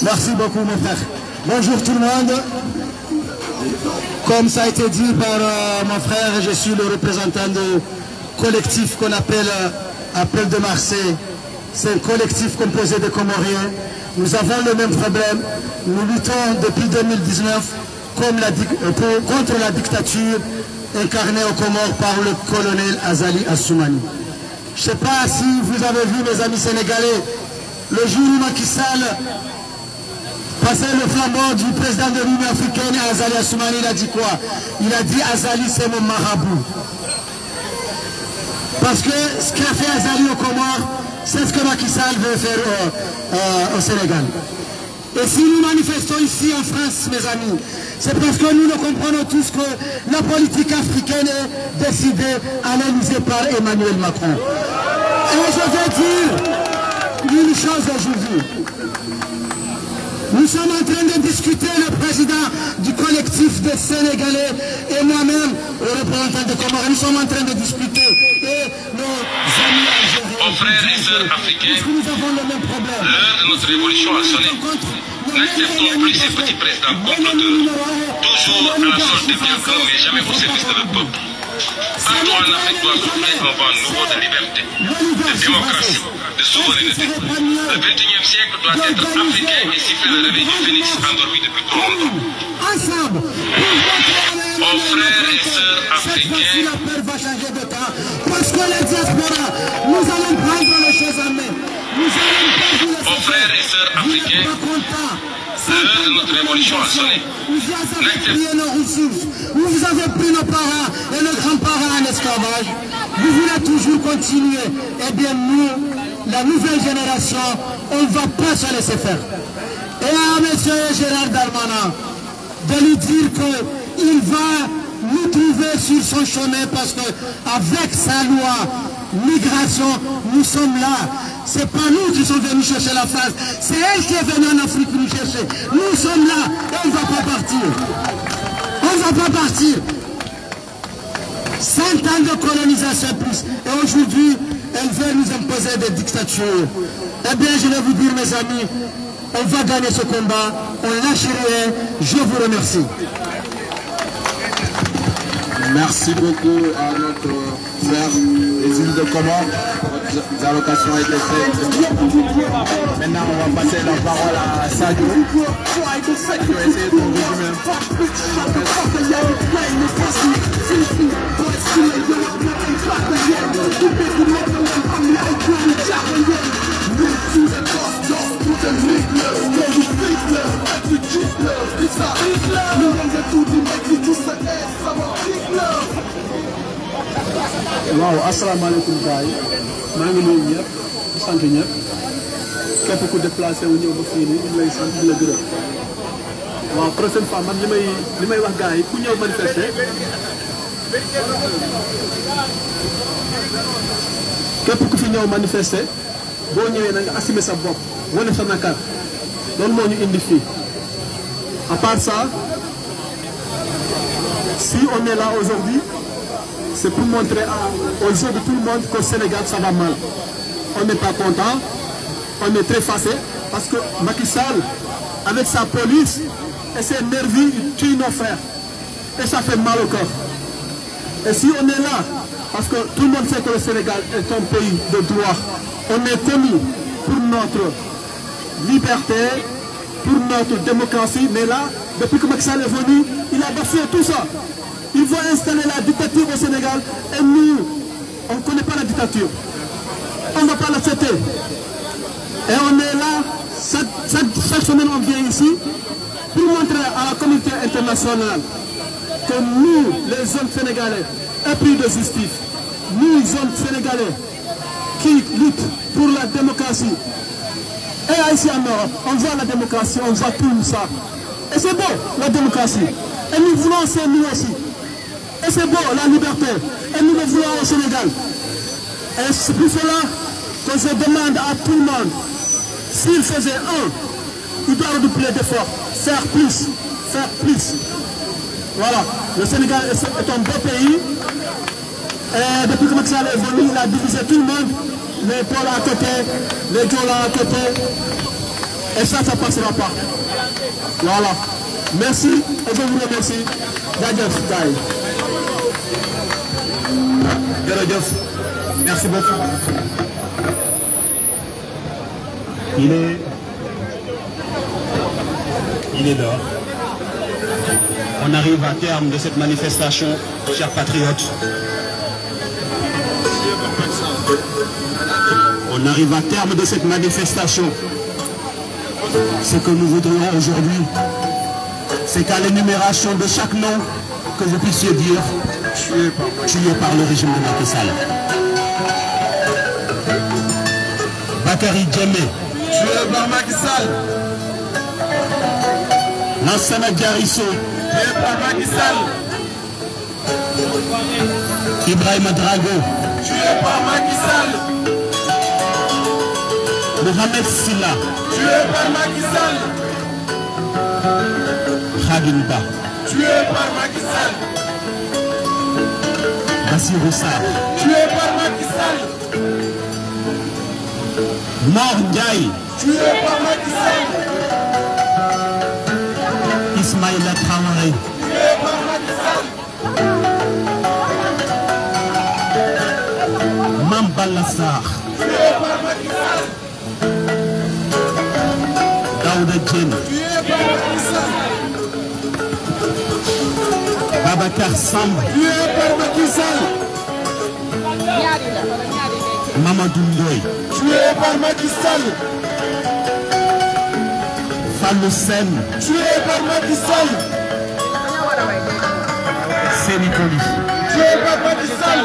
Merci beaucoup, mon frère. Bonjour tout le monde. Comme ça a été dit par mon frère, je suis le représentant du collectif qu'on appelle Appel de Marseille. C'est un collectif composé de Comoriens. Nous avons le même problème. Nous luttons depuis 2019 contre la dictature incarnée aux Comores par le colonel Azali Assoumani. Je ne sais pas si vous avez vu, mes amis sénégalais, le jour où Macky Sall passait le flambeau du président de l'Union africaine, Azali Assoumani, il a dit quoi? Il a dit Azali, c'est mon marabout. Parce que ce qu'a fait Azali aux Comores, c'est ce que Macky Sall veut faire au Sénégal. Et si nous manifestons ici en France, mes amis, c'est parce que nous comprenons tous que la politique africaine est décidée, analysée par Emmanuel Macron. Et je vais dire une chose aujourd'hui. Nous sommes en train de discuter, le président du collectif des Sénégalais et moi-même, le représentant de Comores, nous sommes en train de discuter. Et nos amis algériens,
frères et sœurs africains,
nous avons le même problème.
L'heure de notre révolution a sonné. N'acceptons plus ces petits présidents comploteurs, toujours à la solde de quelqu'un, mais jamais au service de notre peuple. Partout en Afrique doit s'ouvrir un vent nouveau de liberté, de démocratie, de souveraineté. Le 21e siècle doit être africain et siffler le réveil du phénix endormi depuis trop longtemps.
Ensemble,
aux frères et sœurs africains,
la peur va changer de temps, parce que la diaspora, nous allons prendre les choses en main.
aux frères et sœurs africains, l'heure de notre révolution a sonné.
Vous avez pris nos parents et nos grands-parents en esclavage. Vous voulez toujours continuer. Eh bien, nous, la nouvelle génération, on ne va pas se laisser faire. Et à M. Gérard Darmanin, de lui dire qu'il va nous trouver sur son chemin parce qu'avec sa loi migration, nous sommes là. Ce n'est pas nous qui sommes venus chercher la France, c'est elle qui est venue en Afrique nous chercher. Nous sommes là et on ne va pas partir. On ne va pas partir. 100 ans de colonisation plus. Et aujourd'hui, elle veut nous imposer des dictatures. Eh bien, je vais vous dire, mes amis, on va gagner ce combat. On lâche rien. Je vous remercie.
Merci beaucoup à notre frère des îles de Comores. Votre allocation a été faite. Maintenant, on va passer la parole à Sadio. Sadio, essayez de nous résumer.
waaw asalaamaaleykum gars yi maa ngi nuyu ñëpp di sant ñëpp képp ku déplacé wu ñëw ba fii nii ñu lay sant di la gërëm waaw prochaine fois man li may wax gars yi ku ñëw manifester képp ku fi ñëw manifester boo ñëwee na nga assumer sa bopp wane sa nakar loolu moo ñu indi fii
À part ça, si on est là aujourd'hui, c'est pour montrer aux yeux de tout le monde qu'au Sénégal, ça va mal. On n'est pas content, on est très fâché, parce que Macky Sall, avec sa police et ses nervis, il tue nos frères. Et ça fait mal au corps. Et si on est là, parce que tout le monde sait que le Sénégal est un pays de droit, on est connu pour notre liberté, pour notre démocratie, mais là, depuis que Macky Sall est venu, il a bafoué tout ça. Il veut installer la dictature au Sénégal et nous, on ne connaît pas la dictature. On ne va pas l'accepter. Et on est là, chaque semaine on vient ici pour montrer à la communauté internationale que nous, les hommes sénégalais, épris de justice, nous, les hommes sénégalais qui luttent pour la démocratie, et ici en Europe, on voit la démocratie, on voit tout ça. Et c'est beau, la démocratie. Et nous voulons c'est nous aussi. Et c'est beau, la liberté. Et nous le voulons au Sénégal. Et c'est pour cela que je demande à tout le monde, s'il faisait il doit redoubler d'efforts, faire plus, faire plus. Voilà, le Sénégal est un beau pays. Et depuis que Macky Sall est venu, il a divisé tout le monde. Les Pôles à côté, les Diola à côté. Et ça ne passera pas. Voilà. Merci et je vous remercie.
Merci beaucoup. Il est l'heure. On arrive à terme de cette manifestation, chers patriotes. On arrive à terme de cette manifestation. Ce que nous voudrions aujourd'hui, c'est qu'à l'énumération de chaque nom, que vous puissiez dire tué par le régime de Macky Sall. Bakary Djemé, tué par Macky Sall. Lansana Diarisso, tué par Macky Sall. Ibrahima Drago, tué par Macky Sall. Mohamed Silla, tué par Macky Sall. Khadim Ba, tué par Macky Sall. Bassirou Sarr, tué par Macky Sall. Mor Ndiaye, tué par Macky Sall. Ismaïla Traoré, tué par Macky Sall. Mame Balla Sarr, tué par Macky Sall. Daouda Diène, tué par Macky Sall. Babacar Samb, tué par Macky Sall. Mamadou Ndoye, tué par Macky Sall. Fallou Sène, tué par Macky Sall. Séni Koli, tué par Macky Sall.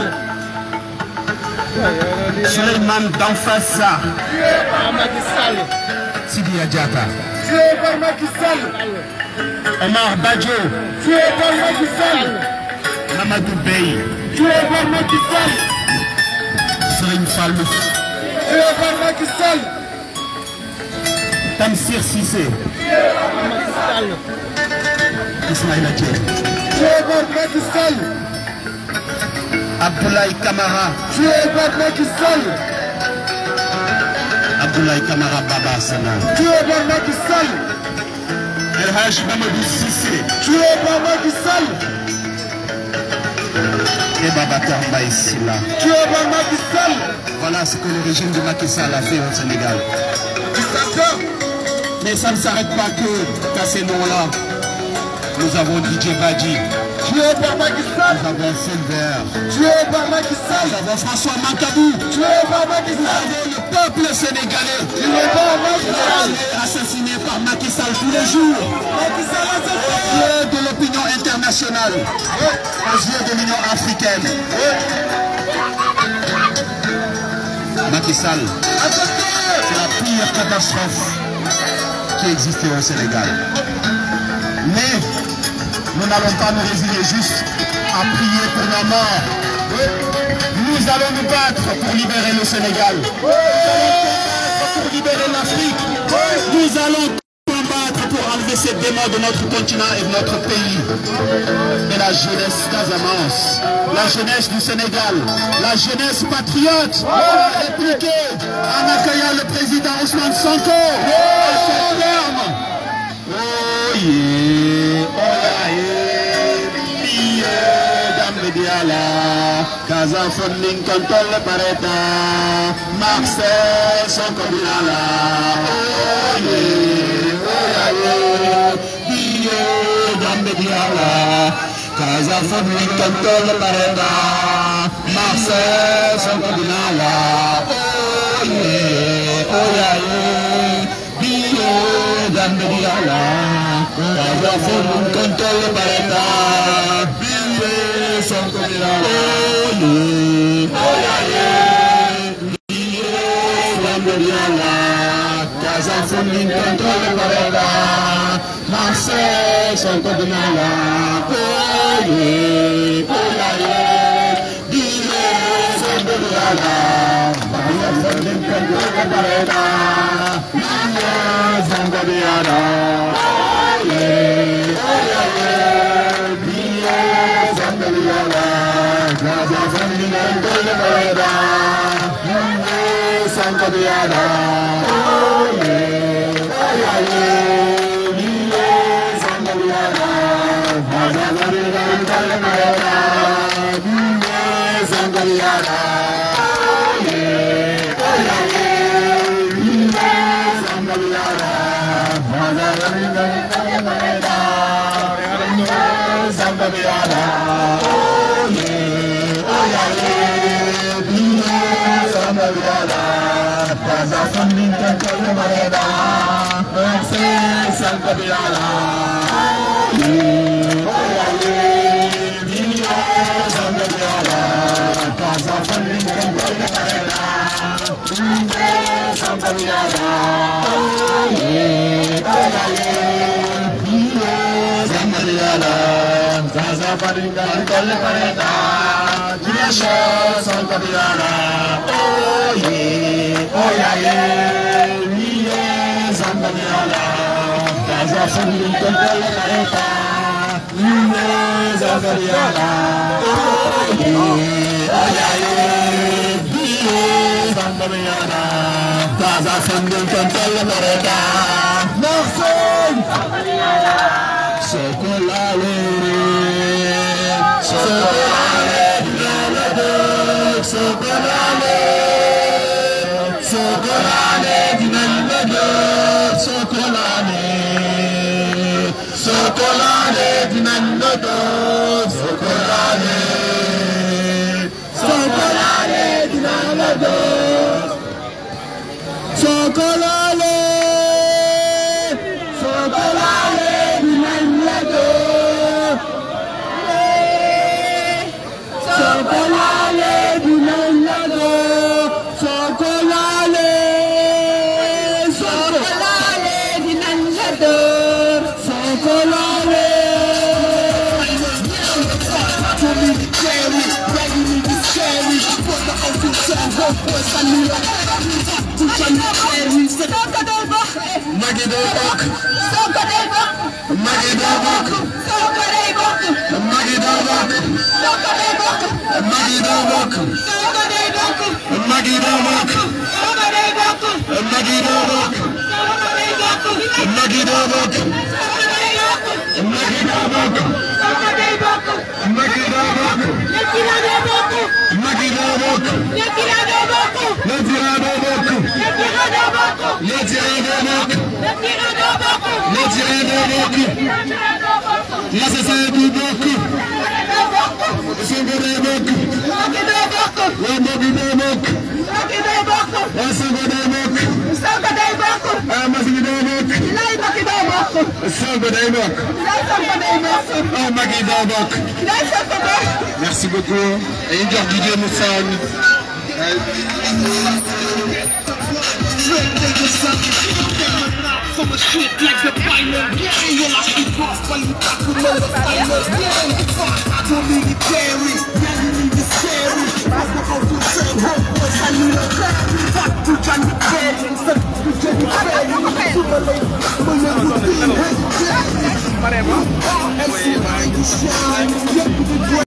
Souleymane Danfassa, Sarr, tué par Macky Sall. Sidia Diatta, tué par Macky Sall. Omar Badjo, tué par Macky Sall. Mamadou Bey, tué par Macky Sall. Serigne Fallou, tué par Macky Sall. Tamsir Cissé, tué par Macky Sall. Ismaïla Diène, tué par Macky Sall. Abdoulaye Kamara, tué par Macky Sall. Abdoulaye Kamara Baba Sana, tué par Macky Sall. El Hadj Mamadou Cissé, tué par Macky Sall. Et Babacar Mbaye Sylla, tué par Macky Sall. Voilà ce que le régime de Macky Sall a fait au Sénégal. Mais ça ne s'arrête pas qu'à ces noms-là. Nous avons Didier Badji, tué par Macky Sall. Nous avons Fulbert, tué par Macky Sall. Nous avons François Mankabou, tué par Macky Sall. Nous avons le peuple sénégalais, tué par Macky Sall, assassiné par Macky Sall tous les jours. Macky Sall aux yeux de l'opinion internationale, aux yeux de l'Union africaine. Macky Sall, c'est la pire catastrophe qui existait au Sénégal. Mais nous n'allons pas nous résigner juste à prier pour la mort. Nous allons nous battre pour libérer le Sénégal. Nous allons combattre pour libérer l'Afrique. Nous allons combattre pour enlever
enlever ces démons de notre continent et de notre pays. Mais la jeunesse Casamance, la jeunesse du Sénégal, la jeunesse patriote a répliqué en accueillant le président Ousmane Sonko à son terme. Oh yeah, oh yeah, Dambe Diala, Casa Funding Control Pareta, Marseille Sonko Diala. Oh yeah, Dambe Diala, Casa Funding Control Pareta, Marseille Sonko Diala. Oh yeah, Dambe Diala, Casa Funding Control Pareta, Sonko Diala. Oh yeah, Dambe Diala, Casa Funding Control Pareta, Marseille Sonko Diala. Oh yeah, Sonko Diala, Casa Funding Control Pareta, Sonko Diala. Oh yeah, Sonko Diala, Casa Funding Control Pareta, Sonko Diala. Oh yeah, Sonko Diala, Casa Funding Control Pareta, Sonko Diala.
Merci beaucoup. Et Igor Didier Moussan.
Fuck Pare ba?